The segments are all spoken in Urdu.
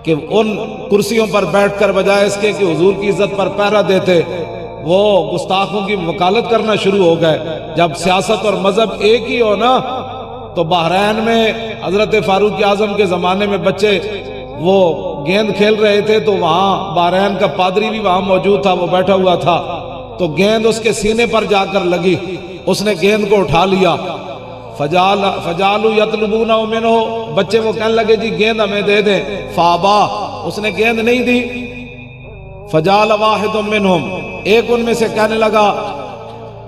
کہ ان کرسیوں پر بیٹھ کر بجائے اس کے کہ حضور کی عزت پر پہرا دیتے، وہ گستاخوں کی وکالت کرنا شروع ہو گئے۔ جب سیاست اور مذہب ایک ہی ہو نا، تو بحرین میں حضرت فاروق اعظم کے زمانے میں بچے وہ گیند کھیل رہے تھے، تو وہاں بحرین کا پادری بھی وہاں موجود تھا، وہ بیٹھا ہوا تھا، تو گیند اس کے سینے پر جا کر لگی، اس نے گیند کو اٹھا لیا۔ فجالو یطلبون منہ، بچے وہ کہنے لگے جی گیند ہمیں دے دیں، فابا، اس نے گیند نہیں دی۔ فجال واحد منہم، ایک ان میں سے کہنے لگا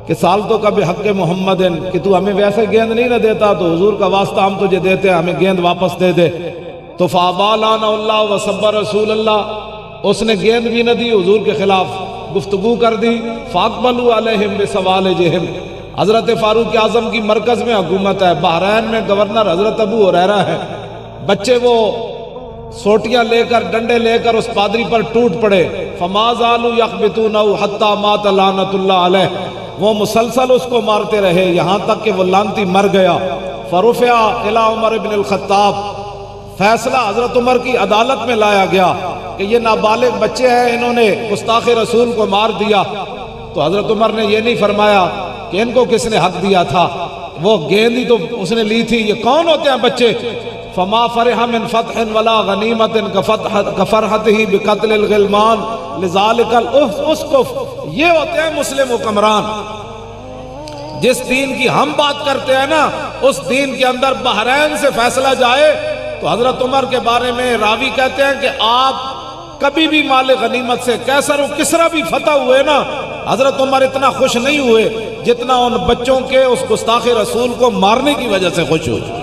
کہ سالتو کا بحق محمد، کہ تو ہمیں ویسے گیند نہیں نہ دیتا تو حضور کا واسطہ ہم تجھے دیتے، ہمیں گیند واپس دے دے۔ تو فابا لعنہ اللہ وسب رسول اللہ، اس نے گیند بھی نہ دی، حضور کے خلاف گفتگو کر دی۔ فاقبلوا علیہم بسوالجہم، حضرت فاروق اعظم کی مرکز میں حکومت ہے، بحرین میں گورنر حضرت ابو ہریرہ ہے، بچے وہ سوٹیاں لے کر ڈنڈے لے کر اس پادری پر ٹوٹ پڑے۔ فما زالوا یخبطونہ حتی مات لعنۃ اللہ علیہ، وہ مسلسل اس کو مارتے رہے یہاں تک کہ وہ لعنتی مر گیا۔ فرفع الی عمر بن الخطاب، فیصلہ حضرت عمر کی عدالت میں لایا گیا کہ یہ نابالغ بچے ہیں، انہوں نے گستاخ رسول کو مار دیا۔ تو حضرت عمر نے یہ نہیں فرمایا کہ ان کو کس نے حق دیا تھا، وہ گیند ہی تو اس نے لی تھی، یہ کون ہوتے ہیں بچے؟ فما فرح من فتح ولا غنیمت کفرحتہ بقتل الغلمان لذالک الاسقف، یہ ہوتے ہیں مسلم حکمران۔ جس دین کی ہم بات کرتے ہیں نا، اس دین کے اندر بحرین سے فیصلہ جائے تو حضرت عمر کے بارے میں راوی کہتے ہیں کہ آپ کبھی بھی مال غنیمت سے کیسر و کسرا بھی فتح ہوئے نا، حضرت عمر اتنا خوش نہیں ہوئے جتنا ان بچوں کے اس گستاخ رسول کو مارنے کی وجہ سے خوش ہوئے۔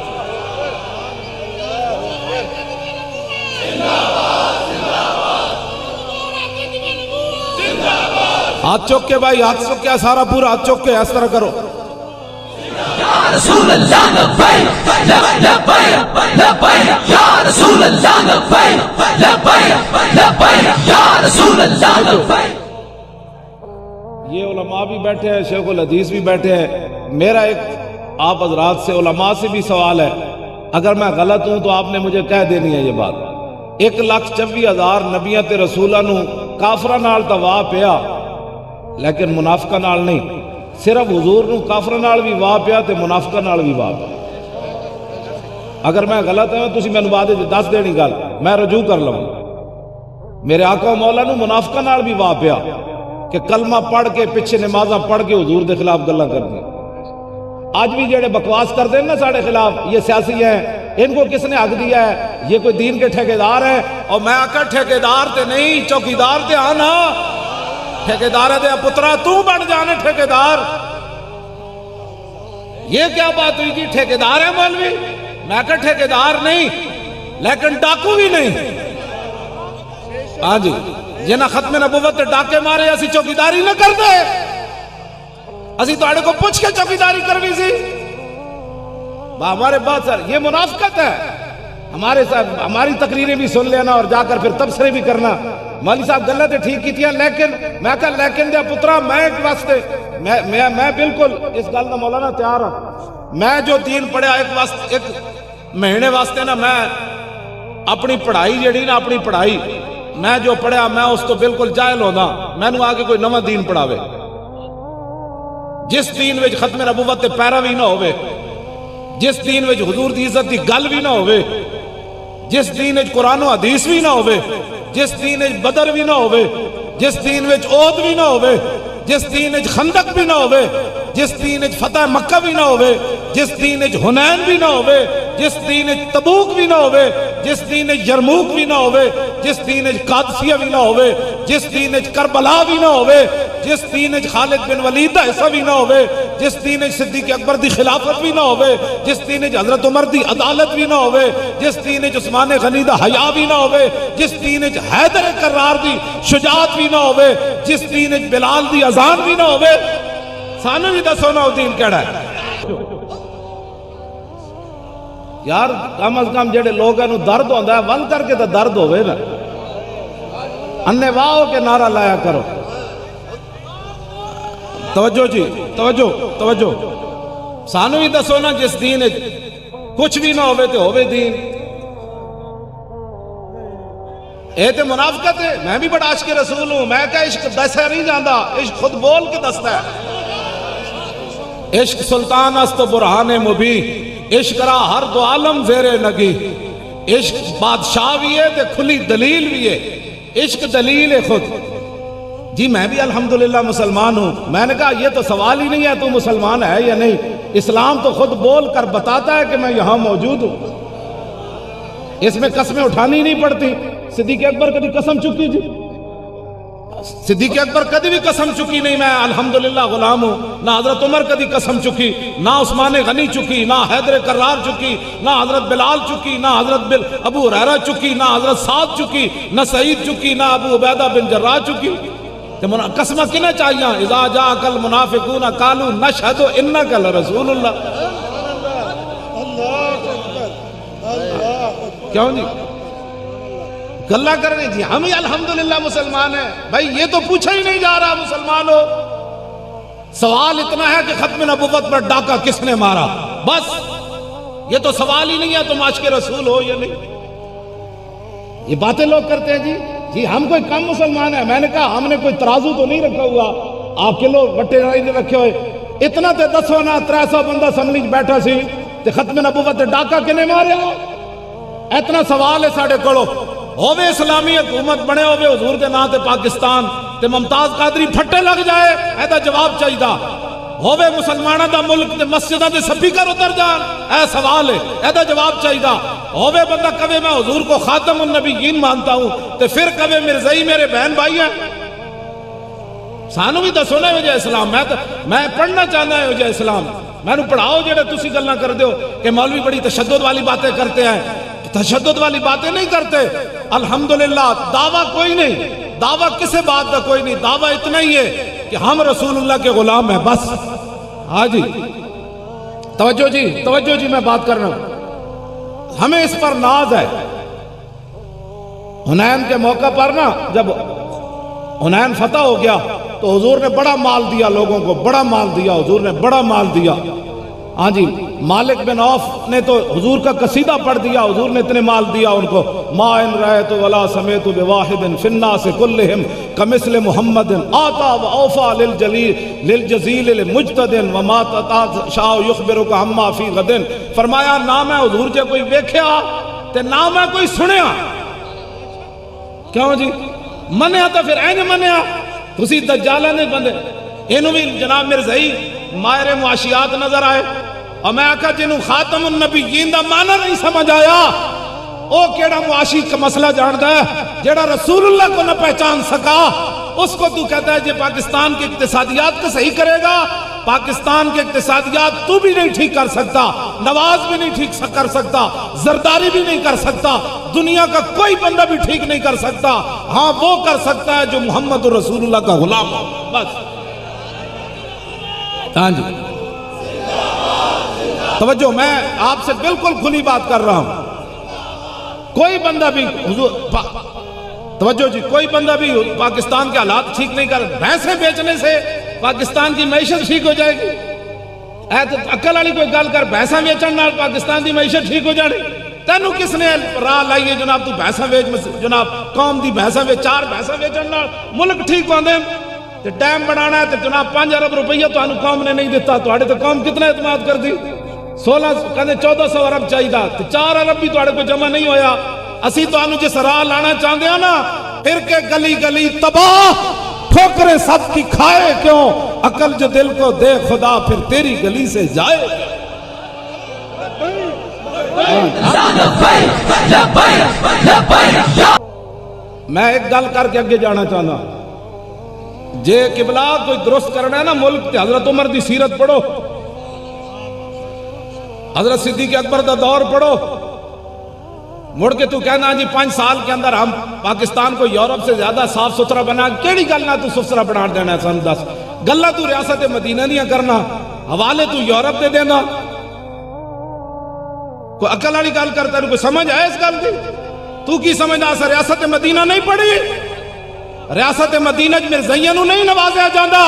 ہاتھ چوک کے بھائی، ہاتھ چوک کے، سارا پورا ہاتھ چوک کے اس طرح کرو۔ یا رسول اللہ لبیک لبیک لبیک، یا رسول اللہ لبیک لبیک لبیک، یا رسول اللہ لبیک۔ یہ علماء بھی بیٹھے ہیں، شیخ الحدیث بھی بیٹھے ہیں، میرا ایک آپ حضرات سے علماء سے بھی سوال ہے، اگر میں غلط ہوں تو آپ نے مجھے کہہ دینی ہے یہ بات۔ 1,24,000 نبیاں تے رسولاں نو کافراں نال تا واہ پیا، لیکن منافقاں نال نہیں، صرف حضور نو کافراں نال بھی واہ پیا تے منافقاں نال بھی واہ پیا۔ اگر میں غلط ہوں تسی مینوں بعد وچ دس دینی گل، میں رجوع کر لوں۔ میرے آقا و مولا نو منافقاں نال بھی واہ پیا کہ کلمہ پڑھ کے پیچھے نمازاں پڑھ کے حضور دے خلاف گلاں کرنی۔ آج بھی جڑے بکواس کرتے ہیں نا ساڑھے خلاف، یہ سیاسی ہیں، ان کو کس نے حق دیا ہے؟ یہ کوئی دین کے ٹھیکیدار ہیں؟ اور میں آقا ٹھیکیدار تے نہیں، چوکیدار تے آنا، ٹھیکیدار دے پترا تو بن جانے ٹھیکیدار۔ یہ کیا بات ہوئی جی ٹھیکیدار ہے مولوی؟ میں کہا ٹھیکیدار نہیں، لیکن ڈاکو بھی نہیں۔ ہاں جی، جنہاں ختم نبوت تے ڈاکے مارے، اسی چوکیداری نہ کر دے، اسی تو آڑے کو پوچھ کے چوکیداری کروی سی۔ ہمارے بات سر یہ منافقت ہے، ہمارے ساتھ ہماری تقریریں بھی سن لینا اور جا کر پھر تبصرے بھی کرنا، مولوی صاحب غلط ٹھیک کی تھیا، لیکن میں کہا لیکن دیا پترا میں ایک واسطے میں بالکل اس گل نہ مولانا تیار ہوں۔ میں جو دین پڑھیا ایک مہینے واسطے نا، میں اپنی پڑھائی جڑی نا، اپنی پڑھائی میں جو پڑھیا میں اس تو بالکل جاہل ہونا، میں نو آگے کوئی نواں دین پڑھاوے جس دین وچ ختم نبوت تے پیروی نہ ہوئے، جس دین وچ حضور دی عزت دی گل بھی نہ ہوئے، جس دین وچ قرآن و حدیث بھی نہ ہوئے، جس دین وچ بدر بھی نہ ہوئے، جس دین وچ عہد بھی نہ ہوئے، جس دین وچ خندق بھی نہ ہوئے، جس دین وچ فتح مکہ بھی نہ ہوئے، جس دین وچ حنین بھی نہ ہوئے، جس دین وچ تبوک بھی نہ ہوئے، جس دین وچ یرموک بھی نہ ہوئے، جس دین وچ قادسیہ بھی نہ ہوئے، جس دین وچ کربلا بھی نہ ہوئے، جس دین وچ خالد بن ولید دا حصہ بھی نہ ہوئے، جس دین وچ صدیق اکبر دی خلافت بھی نہ ہوئے، جس دین وچ حضرت عمر دی عدالت بھی نہ ہوئے، جس دین وچ عثمان غنی دا حیا بھی نہ ہوئے، جس دین وچ حیدر کرار دی شجاعت بھی نہ ہوئے، جس دین وچ بلال دی اذان بھی نہ ہوئے، سانو بھی دسو نا دین کیڑا ہے؟ یار کم از کم جڑے لوگ ہیں درد ہوندہ ہے ول کر کے تو درد ہوئے نا، انے واہ ہو کے نعرہ لایا کرو۔ توجہ جی، توجہ توجہ، سانو بھی دسو نا جس دین کچھ بھی نہ ہوئے تو ہوئے دین۔ یہ تو منافقت ہے. میں بھی بڑا عاشق رسول ہوں. میں کہا عشق دسا نہیں جانا, عشق خود بول کے دستا ہے. عشق سلطان است و برہان مبین, عشق را ہر دو عالم زیر نگی. عشق بادشاہ بھی ہے تے کھلی دلیل بھی ہے. عشق دلیل ہے خود. جی میں بھی الحمدللہ مسلمان ہوں. میں نے کہا یہ تو سوال ہی نہیں ہے تو مسلمان ہے یا نہیں. اسلام تو خود بول کر بتاتا ہے کہ میں یہاں موجود ہوں. اس میں قسمیں اٹھانی نہیں پڑتی. صدیق اکبر کبھی قسم چکی جی؟ صدیق اکبر کبھی بھی قسم چکی نہیں میں الحمدللہ غلام ہوں. نہ حضرت عمر کبھی قسم چکی, نہ عثمان غنی چکی, نہ حیدر کرار چکی, نہ حضرت بلال چکی, نہ حضرت ابو ہریرہ چکی, نہ حضرت سعد چکی, نہ سعید چکی, نہ ابو عبیدہ بن جراح چکی. قسمہ کنے چاہیے؟ اذا جاءک المنافقون قالوا نشہد انک لرسول اللہ. کیوں جی گلہ کرنے جی ہم ہی الحمدللہ مسلمان ہیں. بھائی یہ تو پوچھا ہی نہیں جا رہا مسلمان ہو. سوال اتنا ہے کہ ختم نبوت پر ڈاکہ کس نے مارا, بس یہ تو سوال ہی نہیں ہے تم عاشق رسول ہو یا نہیں. یہ باتیں لوگ کرتے ہیں جی ہم کوئی کم مسلمان ہیں. میں نے کہا ہم نے کوئی ترازو تو نہیں رکھا ہوا, آپ کلو وٹے نہیں رکھے ہوئے. اتنا تے دسو نا 300 بندہ اسمبلی بیٹھا سی تے ختم نبوت تے ڈاکہ کنے ماریا. اتنا سوال ہے ساڑھے کولو. ہووے اسلامی حکومت بنے ہووے حضور دے نا تے پاکستان تے ممتاز قادری پھٹے لگ جائے, ایدہ جواب چاہیے. ہووے مسلمانہ دا ملک تے مسجدہ دے سپیکر اتر جان, اے سوال ہے, ایدہ جواب چاہیے. ہووے بندہ کبھی میں حضور کو خاتم النبیین مانتا ہوں تے پھر کبھی مرزائی میرے بہن بھائی ہیں. سانو بھی دسو نا وجہ اسلام. میں پڑھنا چاہنا ہے وجہ اسلام. میں نے پڑھاؤ جڑے تسی گلنا کر دیو کہ مولوی بڑی تشدد والی باتیں کرتے ہیں. تشدد والی باتیں نہیں کرتے. الحمدللہ دعویٰ کوئی نہیں, دعویٰ کسے بات کا کوئی نہیں. دعویٰ اتنا ہی ہے کہ ہم رسول اللہ کے غلام ہیں بس. ہاں جی توجہ جی میں بات کر رہا ہوں. ہمیں اس پر ناز ہے. حنین کے موقع پر نا جب حنین فتح ہو گیا تو حضور نے بڑا مال دیا لوگوں کو, بڑا مال دیا حضور نے, بڑا مال دیا. ہاں جی مالک بن عوف نے تو حضور کا قصیدہ پڑھ دیا. حضور نے اتنے مال دیا ان کو, ما ان رأیت ولا سمیت بواحد فی الناس کلہم کمثل محمد آتا و اوفا للجزیل لمجتد وما تشاء یخبرک عما فی غد. فرمایا نہ میں حضور جے کوئی ویکھیا تے نہ میں کوئی سنیا. کیوں جی منیا تو پھر اینج منیا تسی دجالہ نہیں بندے. انہوں بھی جناب مرزائی ماہر معاشیات نظر آئے اور میں آکھا جنہوں خاتم النبیین دا معنی نہیں سمجھ آیا او کیڑا معاشی کا مسئلہ جانتا ہے جیڑا رسول اللہ کو نہ پہچان سکا. اس کو تو کہتا ہے جی پاکستان کے اقتصادیات کو صحیح کرے گا. پاکستان کے اقتصادیات تو بھی نہیں ٹھیک کر سکتا, نواز بھی نہیں ٹھیک کر سکتا, زرداری بھی نہیں کر سکتا, دنیا کا کوئی بندہ بھی ٹھیک نہیں کر سکتا. ہاں وہ کر سکتا ہے جو محمد رسول اللہ کا غلام ہو بس. ہاں جی توجہ, میں آپ سے بالکل کھلی بات کر رہا ہوں. کوئی بندہ بھی توجہ جی کوئی بندہ بھی پاکستان کے حالات ٹھیک نہیں کر. بھینسیں بیچنے سے پاکستان کی معیشت ٹھیک ہو جائے گی؟ اے تو عقل والی کوئی گل کر, بھینساں بیچن نال پاکستان کی معیشت ٹھیک ہو جانی؟ تینوں کس نے راہ لائیے جناب تو بھینساں بیچ, جناب قوم دی بھینساں بیچ, 4 بھینساں بیچن نال ملک ٹھیک ہوندے. تے ڈیم بنانا ہے تے جناب 5 ارب روپیہ تو انہوں قوم نے نہیں دیتا. تو آڑے تو قوم کتنا اعتماد کر دی؟ 1400 ارب چاہیے تھا, 4 ارب بھی تو آڑے کو جمع نہیں ہویا. اسی تو انہوں جس راہ لانا چاہتے ہیں نا, پھر کے گلی گلی تباہ, ٹھوکریں سب کی کھائے کیوں, عقل جو دل کو دے خدا پھر تیری گلی سے جائے. میں ایک گل کر کے اگے جانا چاہنا. جے قبلہ کوئی درست کرنا ہے نا ملک تے حضرت عمر دی سیرت پڑھو, حضرت صدیق اکبر دا دور پڑھو. مڑ کے تو کہنا جی 5 سال کے اندر ہم پاکستان کو یورپ سے زیادہ صاف ستھرا بنا, کیڑی گل نہ تو ستھرا بنا دینا ہے سن 10 گلا تو ریاست مدینہ نہیں کرنا, حوالے تو یورپ دے دینا. کوئی عقل والی گل کرتا ہے, کوئی سمجھ ہے اس گل دی؟ تو کی سمجھنا سا ریاست مدینہ نہیں پڑھی؟ ریاست مدینہ مرزائیاں نو نہیں نوازیا جاندہ.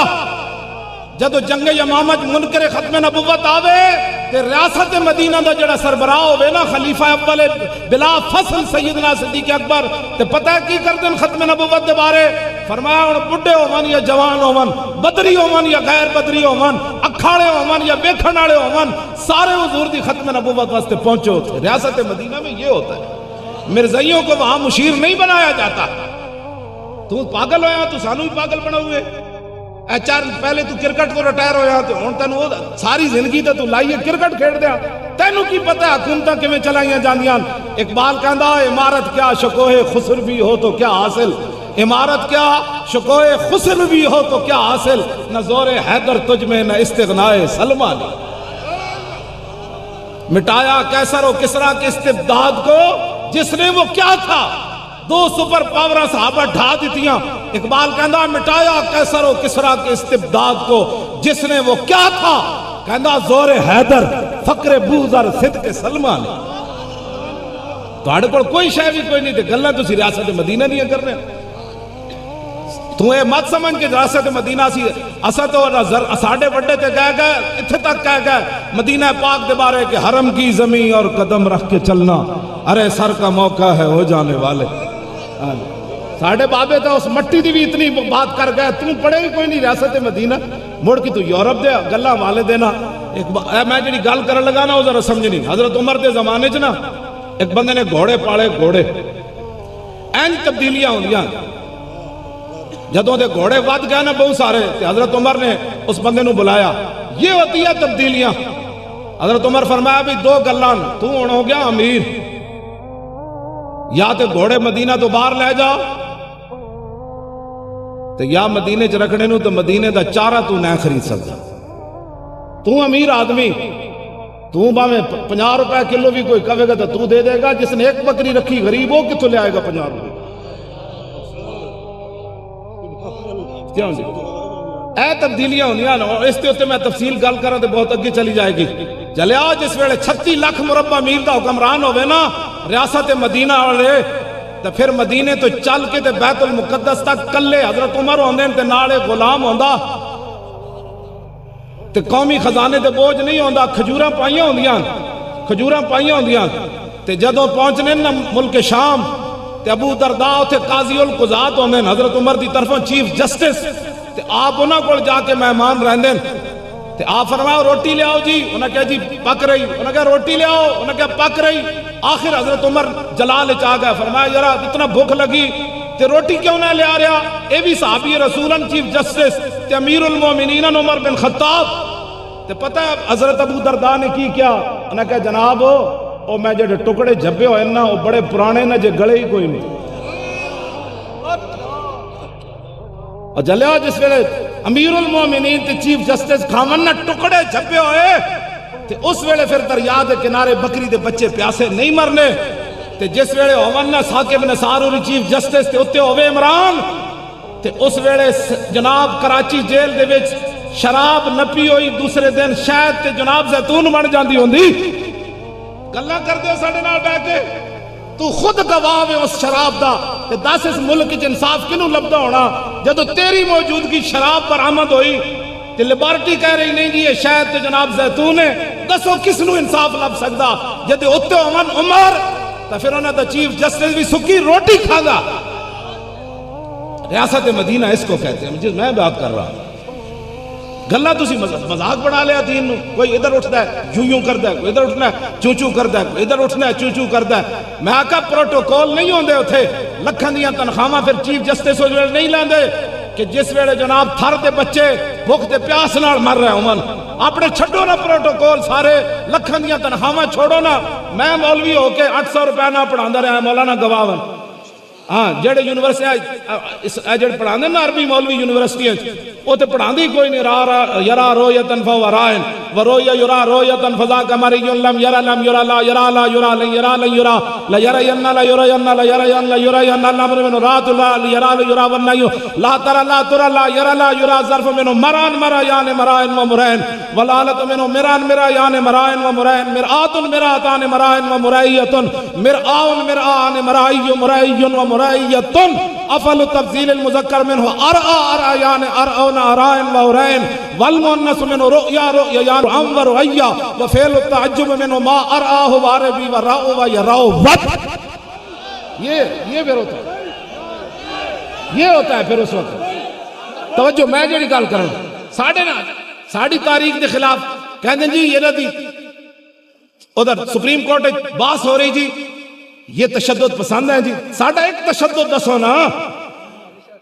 جدو جنگ یمامہ منکر ختم نبوت آوے تے ریاست مدینہ دا جڑا سربراہ ہوئے نا خلیفہ اول بلا فصل سیدنا صدیق اکبر تے پتہ کی کردن ختم نبوت دے بارے فرمایا ان بڑھے ہوون یا جوان ہوون بدری ہوون یا غیر بدری ہوون اکھاڑے ہوون یا ویکھن والے ہوون سارے حضور دی ختم نبوت واسطے پہنچو تھے۔ ریاست مدینہ میں یہ ہوتا ہے، مرزائیوں کو وہاں مشیر نہیں بنایا جاتا۔ تو پاگل ہویا تو سانو بھی پاگل بنا ہوئے، چار پہلے تو کرکٹ تو ریٹائر ہویا تو ہن تینوں ساری زندگی تے تو لائیے کرکٹ کھیڈ دیا، تینوں کی پتہ ہے حکومتاں کیویں چلائیاں جاندیاں۔ اقبال کہندا عمارت کیا شکوہ خسر بھی ہو تو کیا حاصل، عمارت کیا شکوہ خسر بھی ہو تو کیا حاصل، نہ زور حیدر تجھ میں نہ استغناء سلمہ نے۔ مٹایا کیسر و کسریٰ کے استبداد کو جس نے وہ کیا تھا، دو سپر پاورہ صحابہ ڈھا دیتیاں۔ اقبال کہندا مٹایا کیسر و کسریٰ کے استبداد کو جس نے وہ کیا تھا، کہندا زور حیدر فقر بوذر صدق سلمہ نے۔ تہاڈے کول کوئی شے بھی کوئی نہیں تے گلاں تسی ریاست مدینہ نہیں کر رہے۔ تو اے مت سمجھ کے ریاست مدینہ سی اسا تو ساڈے بڑے تے گئے اتھے تک کہہ گئے مدینہ پاک دے بارے کہ حرم کی زمین اور قدم رکھ کے چلنا، ارے سر کا موقع ہے ہو جانے والے۔ ساڑھے بابے تو اس مٹی دی بھی اتنی بات کر گئے، تم پڑھے ہی کوئی نہیں ریاست مدینہ، مڑ کی تو یورپ دے گلہ والے دینا۔ میں جڑی گل کرن لگا نا وہ ذرا سمجھنی، حضرت عمر دے زمانے چ نا ایک بندے نے گھوڑے پالے، گھوڑے این تبدیلیاں ہوندیاں، جدوں دے گھوڑے ود گئے نا بہت سارے تے حضرت عمر نے اس بندے نو بلایا، یہ ہوتی ہے تبدیلیاں۔ حضرت عمر فرمایا بھی دو گلاں، تو ہن ہو گیا امیر، یا تے گھوڑے مدینہ تو باہر لے جا تے یا مدینے چ رکھنے نو تو مدینے دا چارہ تو نہ خرید سکتا۔ تو امیر آدمی، تو باویں 50 روپے کلو بھی کوئی کہے گا تو دے دے گا، جس نے ایک بکری رکھی غریب ہو کتوں لے آئے گا 50 روپے؟ کیوں جی اے تبدیلیاں ہونیاں نا، اس تے اوتے میں تفصیل گل کراں تے بہت اگے چلی جائے گی۔ چلیا جس ویلے 36 لاکھ مربع میل دا حکمران ہوئے نا ریاست مدینہ والے، تے پھر مدینے تو چل کے تے بیت المقدس تک کلے حضرت عمر ہوندے تے نالے غلام ہوندا تے قومی خزانے تے بوجھ نہیں ہوندا، کھجوراں پائیاں ہوندیاں، کھجوراں پائیاں ہوندیاں تے جدوں پہنچنے نا ملک شام تے ابو درداء تے قاضی القضات ہوندے حضرت عمر دی طرفوں چیف جسٹس تے آپ انہاں کول جا کے مہمان رہندے تے آپ فرمایا روٹی لے آؤ جی، انہاں کہا جی پک رہی، انہاں کہا روٹی لے آؤ، انہاں کہا پک رہی۔ آخر حضرت عمر جلال چاہ گیا، فرمایا یارا اتنا بھوک لگی تے روٹی کیوں نہ لے آ رہا؟ اے بھی صحابی رسولن چیف جسٹس تے امیر المومنین عمر بن خطاب تے پتہ ہے حضرت ابو درداء نے کی کیا؟ انہاں کہا جناب او میں جڑے ٹکڑے جھبے ہوئے نا وہ بڑے پرانے نا جے گلے ہی کوئی نہیں۔ اور جلیا جس ویلے امیر المومنین تے چیف جسٹس کھاون نا ٹکڑے جھبے ہوئے تے اس ویلے پھر دریا دے کنارے بکری دے بچے پیاسے نہیں مرنے تے جس ویلے ہوون نا ثاقب نثار اور چیف جسٹس تے اتے ہوئے عمران تے اس ویلے جناب کراچی جیل دے وچ شراب نپی ہوئی دوسرے دن شاید تے جناب زیتون بن جاندی ہوندی، گلاں کردے ہو ساڈے نال بیٹھ کے، تو خود گواہ ہے اس شراب دا تے دس اس ملک وچ انصاف کینوں لبدا ہونا جدوں تیری موجودگی شراب برآمد ہوئی تے لیبارٹی کہہ رہی نہیں جی یہ شاید تے جناب زیتون ہے، دسو کس نو انصاف لب سکدا؟ جدے اوتے ہون عمر تے پھر انہاں دا چیف جسٹس بھی سکی روٹی کھاندا۔ ریاست مدینہ اس کو کہتے ہیں جس میں بات کر رہا ہوں۔ گلا تسی مذاق بنا لیا دین نو، کوئی ادھر اٹھتا ہے یوں یوں کرتا ہے، کوئی ادھر اٹھنا ہے چوں چوں کرتا ہے، کوئی ادھر اٹھنا ہے چوں چوں کرتا ہے۔ میں آکا پروٹوکول نہیں ہوندے اتھے، لکھاں دیاں تنخواہاں پھر چیف جسٹس ہو جائے نہیں لیندے کہ جس ویلے جناب تھر دے بچے بھوک تے پیاس نال مر رہے ہون، اپنے چھڈو نا پروٹوکول سارے، لکھاں دیاں تنخواہاں چھوڑو نا۔ میں مولوی ہو کے 800 روپے نہ پڑھاندا رہا مولانا گواہن، ہاں جڑے یونیورسٹی جڑے پڑھاندے نا عربی مولوی یونیورسٹیاں وہ تے پڑھاندی کوئی نہیں، یرا رویتن فہو رائن ورویا یرا رویتن فذاک مری لم یرا لم یرا لا یرا لا یرا لن یرا لن یرا لا یرین لا یرین لا یرین لا یرین الامر من رات لا یرا لا یرا والنیو لا ترى لا ترى لا یرا لا یرا ظرف منو مران مرایان مرائن و مرائن ولالت منو مران مرایان مرائن و مرائن مرآت مرآتان مرائن و مرائیت مرآن مرآن مرائی مرائی و مرائیت افل تفضیل المذکر منہ ارآ ارآیان ارآن ارائن و ارائن والمؤنث منہ رؤیا رؤیان انور رؤیا وفعل التعجب منہ ما ارآہ واربی و راؤ و یراؤ وط. یہ پھر ہوتا ہے، یہ ہوتا ہے پھر اس وقت. توجہ میں جڑی گل کروں ساڑی تاریخ کے خلاف کہتے ہیں جی یہ ندی ادھر سپریم کورٹ باس ہو رہی جی یہ تشدد پسند ہے جی. ساڑھا ایک تشدد دسو نا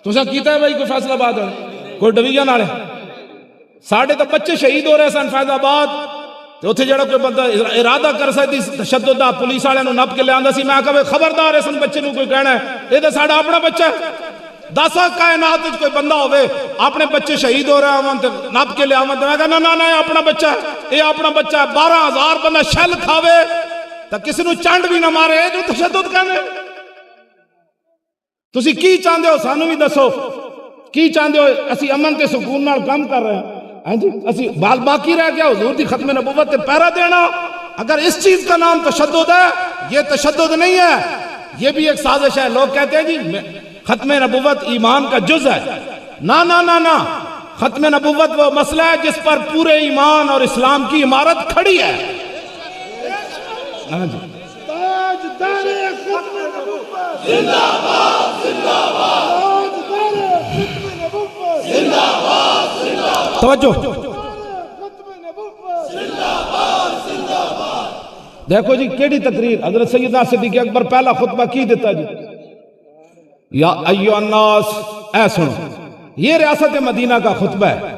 تسا کیتا ہے بھائی کوئی فیصلہ آباد ہے کوئی ڈویژن والے ساڑھے تو بچے شہید ہو رہے سن فیض آباد اتنے جڑا کوئی بندہ ارادہ کر سکتی تشدد دا پولیس والے نپ کے لے آندا سی. میں کہا خبردار اس بچے نو کوئی کہنا ہے یہ تو ساڑھا اپنا بچہ ہے. 10 کائنات وچ کوئی بندہ ہوئے اپنے بچے شہید ہو رہے ہیں نپ کے لے آون تے میں کہا نہ یہ اپنا بچہ ہے یہ اپنا بچہ ہے. 12,000 بندہ شل کھاوے تو کسی نو چنڈ بھی نہ مارے جو تشدد کہنے. تسی کی چاہندے ہو سانو بھی دسو کی چاہندے ہو؟ اسی امن تے سکون نال کام کر رہے ہیں ہاں جی اسی بال باقی رہ گیا حضور دی ختم نبوت تے پہرا دینا. اگر اس چیز کا نام تشدد ہے یہ تشدد نہیں ہے یہ بھی ایک سازش ہے. لوگ کہتے ہیں جی ختم نبوت ایمان کا جز ہے. نہ ختم نبوت وہ مسئلہ ہے جس پر پورے ایمان اور اسلام کی عمارت کھڑی ہے. ہاں جی توجہ دیکھو جی کیڑی تقریر حضرت سیدنا صدیق اکبر پہلا خطبہ کی دیتا جی یا ایھا الناس اے سنو یہ ریاست مدینہ کا خطبہ ہے.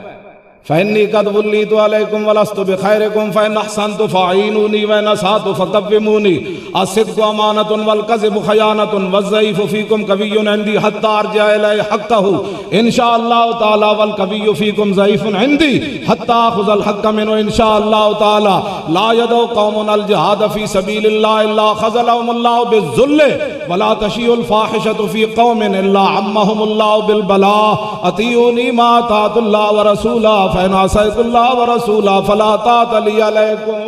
فإني قد وليت عليكم ولست بخيركم فإن أحسنت فأعينوني وإن أسأت فقوموني الصدق أمانة والكذب خيانة والضعيف فيكم قوي عندي حتى أرجع إليه حقه إن شاء الله تعالى والقوي فيكم ضعيف عندي حتى أخذ الحق منه إن شاء الله تعالى لا يدعو قوم الجهاد في سبيل الله إلا خذلهم الله بالذل ولا تشيع الفاحشة في قوم إلا عمهم الله بالبلاء أطيعوني ما أطاعت الله ورسوله فإن عصيت الله ورسوله فلا طاعة لي عليكم.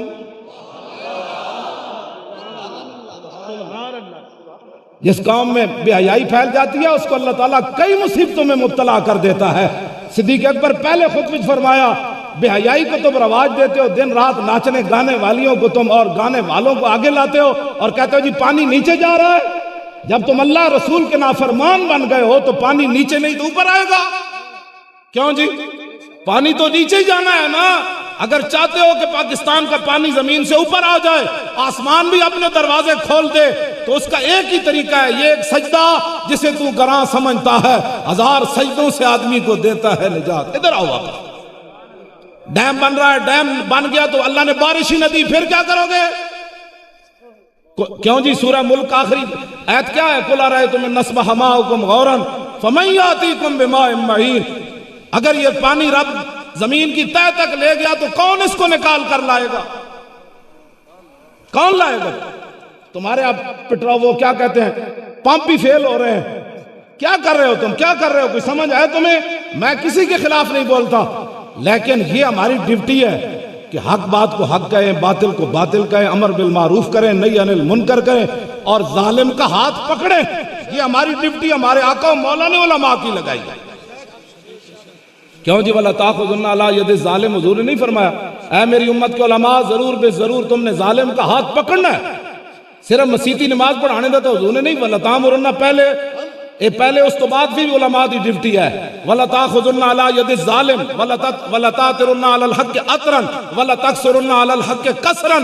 جس قوم میں بے حیائی پھیل جاتی ہے اس کو اللہ تعالیٰ کئی مصیبتوں میں مبتلا کر دیتا ہے. صدیق اکبر پہلے خطبے میں فرمایا بے حیائی کو تم رواج دیتے ہو دن رات ناچنے گانے والیوں کو تم اور گانے والوں کو آگے لاتے ہو اور کہتے ہو جی پانی نیچے جا رہا ہے. جب تم اللہ رسول کے نافرمان بن گئے ہو تو پانی نیچے نہیں تو اوپر آئے گا. کیوں جی پانی تو نیچے ہی جانا ہے نا. اگر چاہتے ہو کہ پاکستان کا پانی زمین سے اوپر آ جائے آسمان بھی اپنے دروازے کھول دے تو اس کا ایک ہی طریقہ ہے یہ ایک سجدہ جسے تو گراں سمجھتا ہے 1000 سجدوں سے آدمی کو دیتا ہے نجات. ادھر آؤ آپ ڈیم بن رہا ہے ڈیم بن گیا تو اللہ نے بارش ہی نہ دی پھر کیا کرو گے؟ کیوں جی سورہ ملک آخری آیت کیا ہے قل ارأیتم ان اصبح ماؤکم غورا فمن یأتیکم بماء معین. اگر یہ پانی رب زمین کی تہ تک لے گیا تو کون اس کو نکال کر لائے گا؟ کون لائے گا؟ تمہارے اب پٹرو وہ کیا کہتے ہیں پمپ بھی فیل ہو رہے ہیں. کیا کر رہے ہو تم کیا کر رہے ہو؟ کوئی سمجھ آئے تمہیں؟ میں کسی کے خلاف نہیں بولتا لیکن یہ ہماری ڈیوٹی ہے کہ حق بات کو حق کہیں باطل کو باطل کہیں امر بالمعروف کریں نہی عن المنکر کریں اور ظالم کا ہاتھ پکڑیں. یہ ہماری ڈیوٹی ہمارے آقا و مولا نے علماء کی لگائی ہے. کیوں جی وَلَا تَأْخُذُنَّ عَلَىٰ يَدِ الظَّالِمِ حضور نے نہیں فرمایا اے میری امت کے علماء ضرور بے ضرور تم نے ظالم کا ہاتھ پکڑنا ہے. صرف مسیتی نماز پڑھانے دا تو حضور نے نہیں وَلَا تَأْمُرُنَّ پہلے اس تو بعد بھی علماء دی ڈیوٹی ہے. وَلَا تَأْخُذُنَّ عَلَىٰ يَدِ الظَّالِمِ وَلَا تَأْتِرُنَّ عَلَى الْحَقِّ أَطْرًا وَلَا تَقْصِرُنَّ عَلَى الْحَقِّ قَصْرًا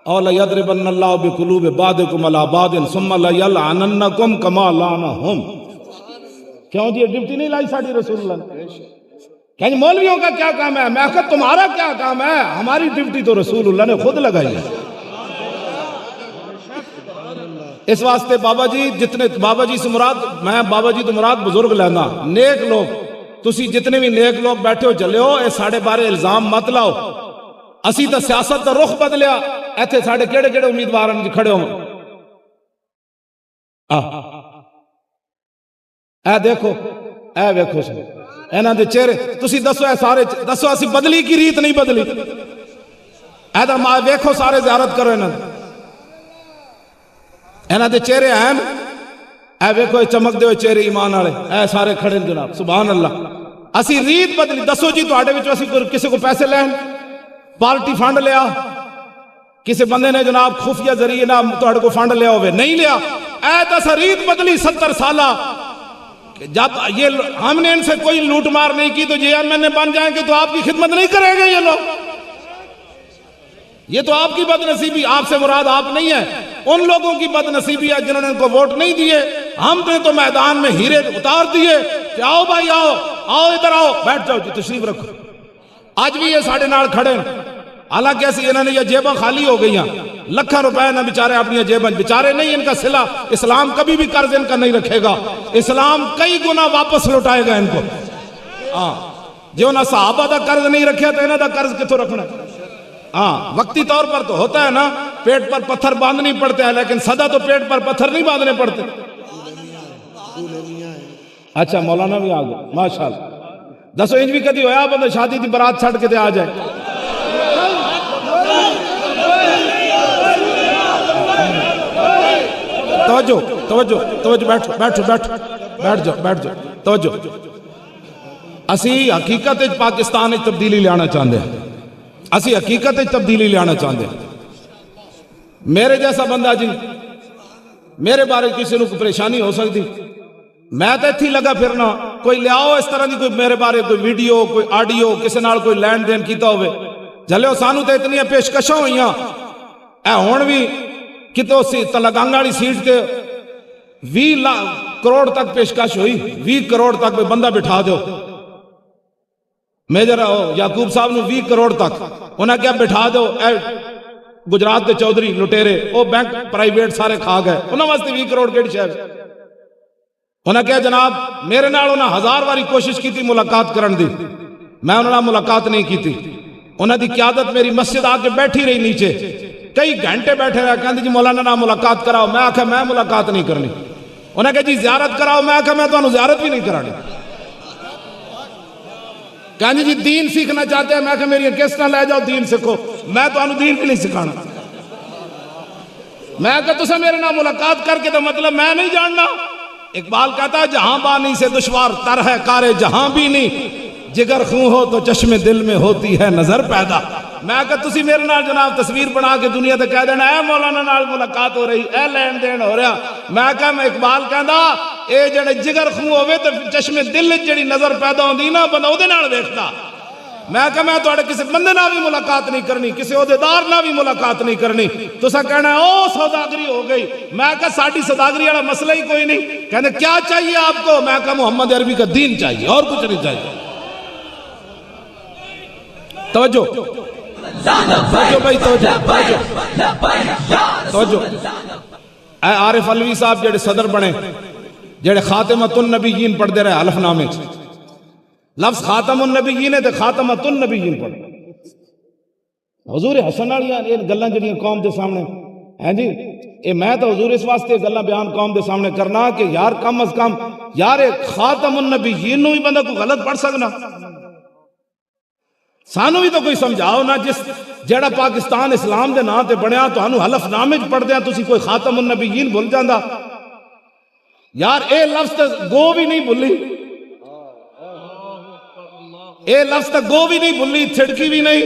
أَوْ لَيَضْرِبَنَّ اللَّهُ بِقُلُوبِ بَعْضِكُمْ عَلَىٰ بَعْضٍ ثُمَّ لَيَلْعَنَنَّكُمْ كَمَا لَعَنَهُمْ. کیوں جی یہ ڈیوٹی نہیں لائی ساڑی رسول اللہ نے؟ کہ مولویوں کا کیا کام ہے؟ میں کہا تمہارا کیا کام ہے؟ ہماری ڈیوٹی تو رسول اللہ نے خود لگائی ہے. اس واسطے بابا جی جتنے بابا جی سے مراد میں بابا جی تو مراد بزرگ لینا نیک لوگ تسی جتنے بھی نیک لوگ بیٹھے ہو چلے ہو اے ساڑھے بارے الزام مت لاؤ. اسی تا سیاست دا رخ بدلیا ایتھے ساڑھے کیڑے کیڑے امیدوارن جی کھڑے ہوں اے دیکھو اے ویکھو سن اینا دے چہرے تسی دسو اے سارے دسو اسی بدلی کی ریت نہیں بدلی اے دا ماں ویکھو سارے زیارت کرو اینا دے چہرے ہیں اے ویکھو چمکدے ہوئے چہرے ایمان والے اے سارے کھڑے نے جناب سبحان اللہ. اسی ریت بدلی. دسو جی تواڈے وچوں اسی کسی کو پیسے لین پارٹی فنڈ لیا کسی بندے نے جناب خفیہ ذریعے نہ تواڈے کو فنڈ لیا ہوئے نہیں لیا. اے دس ریت بدلی 70 سالہ. جب یہ ہم نے ان سے کوئی لوٹ مار نہیں کی تو یہ ایم بن جائیں گے تو آپ کی خدمت نہیں کریں گے یہ لوگ. یہ تو آپ کی بد نصیبی. آپ سے مراد آپ نہیں ہے ان لوگوں کی بد نصیبی ہے جنہوں نے ان کو ووٹ نہیں دیے. ہم نے تو میدان میں ہیرے اتار دیے کہ آؤ بھائی آؤ آؤ ادھر آؤ بیٹھ جاؤ جی تشریف رکھو. آج بھی یہ ساڑھے نال کھڑے ہیں. حالانکہ ایسی انہوں نے یہ جیباں خالی ہو گئی ہیں لکھاں روپے نہ بیچارے اپنی جیباں بیچارے نہیں. ان کا صلہ اسلام کبھی بھی قرض ان کا نہیں رکھے گا. اسلام کئی گنا واپس لوٹائے گا ان کو. ہاں جو نہ صحابہ دا قرض نہیں رکھیا تو انہاں دا قرض کتوں رکھنا. ہاں وقتی طور پر تو ہوتا ہے نا پیٹ پر پتھر باندھنی پڑتے ہیں لیکن سدا تو پیٹ پر پتھر نہیں باندھنے پڑتے. اچھا مولانا بھی آ گئے ماشاءاللہ. دسو انج بھی کدی ہویا بندہ شادی دی برات چھڑ کے تے آ جائے. توجہ توجہ توجہ بیٹھو بیٹھو بیٹھو بیٹھ جاؤ توجہ. اسی حقیقت پاکستان میں تبدیلی لانا چاہتے ہیں. اسی حقیقت تبدیلی لانا چاہتے ہیں. میرے جیسا بندہ جی میرے بارے کسی کو پریشانی ہو سکتی میں تو اتھی لگا پھرنا کوئی لیاؤ اس طرح دی کوئی میرے بارے کوئی ویڈیو کوئی آڈیو کسی نال کوئی لین دین کیتا ہوئے جلے سانو تے اتنی پیشکشاں ہوئیاں. اے ہون بھی کتوں تلگانگ والی سیٹ تے 20 کروڑ تک پیشکش ہوئی. 20 کروڑ تک بندہ بٹھا دو میجر یعقوب صاحب نے 20 کروڑ تک انہیں کیا بٹھا دو. اے گجرات دے چودھری لٹیرے وہ بینک پرائیویٹ سارے کھا گئے انہوں واسطے 20 کروڑ کیڑی شے. انہیں کیا جناب میرے نال انہیں 1000 باری کوشش کی تھی ملاقات کرن دی میں انہوں نے ملاقات نہیں کی تھی. انہوں دی قیادت میری مسجد آ کے بیٹھی رہی نیچے کئی گھنٹے بیٹھے رہا کہتے جی مولانا نہ ملاقات کراؤ. میں آکھا میں ملاقات نہیں کرنی. انہیں کہا جی زیارت کراؤ. میں آکھا میں تو انہوں زیارت بھی نہیں کرانی. کہتے جی دین سیکھنا چاہتے ہیں. میں کہا میری کس نہ لے جاؤ دین سیکھو. میں تو انہوں دین بھی نہیں سکھانا. میں کہا تسا میرے نہ ملاقات کر کے تو مطلب میں نہیں جاننا. اقبال کہتا ہے جہاں بانی سے دشوار تر ہے کارے جہاں بھی نہیں جگر خون ہو تو چشم دل میں ہوتی ہے نظر پیدا. میں کہا تسی میرے نال جناب تصویر بنا کے دنیا تے کہہ دینا اے مولانا نال ملاقات ہو رہی اے لین دین ہو رہا. میں کہا میں اقبال کہندا اے جڑے جگر خون ہوے تے چشم دل جڑی نظر پیدا ہوندی نا بندہ اودے نال ویکھدا. میں کہا میں تواڈے کسی بندے نال بھی ملاقات نہیں کرنی کسی عہدیدار نال بھی ملاقات نہیں کرنی. تسا کہنا او سوداگری ہو گئی. میں کہا ساڈی سوداگری والا مسئلہ ہی کوئی نہیں. کہنے کیا چاہیے آپ کو. میں کہا محمد عربی کا دین چاہیے اور کچھ نہیں چاہیے. توجہ توجہ بھائی توجہ. اے عارف علوی صاحب جڑے صدر بنے جڑے خاتمۃ النبیین پڑھ دے رہے حلف نامے لفظ خاتم النبیین ہے تے خاتمۃ النبیین پڑھ. حضور حسن والیاں یہ گلاں جڑیاں قوم دے سامنے ہیں جی اے میں تو حضور اس واسطے گلاں بیان قوم دے سامنے کرنا کہ یار کم از کم یار خاتم النبیین نو ہی بندہ کوئی غلط پڑھ سکنا. سانو بھی تو کوئی سمجھاؤ نا جس جڑا پاکستان اسلام دے نام تے بنیا تو انو حلف نامے پڑھ دیا تسی کوئی خاتم النبیین بھول جاندہ. یار اے لفظ تے گو بھی نہیں بھلی اے لفظ تے گو بھی نہیں بھلی تھڑکی بھی نہیں.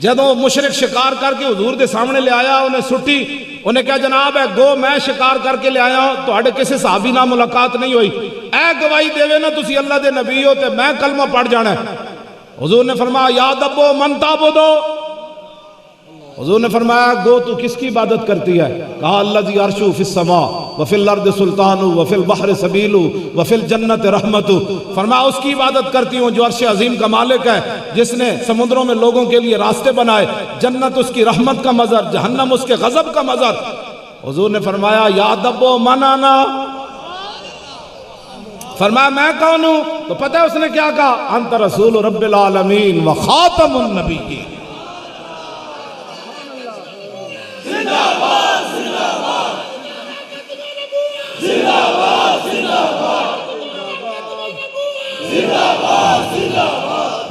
جدوں مشرک شکار کر کے حضور دے سامنے لے آیا انہیں سٹی انہیں کہا جناب ہے گو میں شکار کر کے لے آیا تو اڑے کسی صحابی نہ ملاقات نہیں ہوئی. اے گواہی دے نا تسی اللہ دے نبی ہو تے میں کلمہ پڑھ جانا ہے. حضور نے فرمایا یا دبو من تعبدو. حضور نے فرمایا گو تو کس کی عبادت کرتی ہے. کہا الذی عرشہ فی السماء وفی الارض سلطان وفی البحر سبیل وفی الجنت رحمت. فرمایا اس کی عبادت کرتی ہوں جو عرش عظیم کا مالک ہے جس نے سمندروں میں لوگوں کے لیے راستے بنائے. جنت اس کی رحمت کا مظہر جہنم اس کے غضب کا مظہر. حضور نے فرمایا یا دبو من انا. فرمایا میں کون ہوں تو پتہ ہے اس نے کیا کہا انت رسول رب العالمین و خاتم النبیین.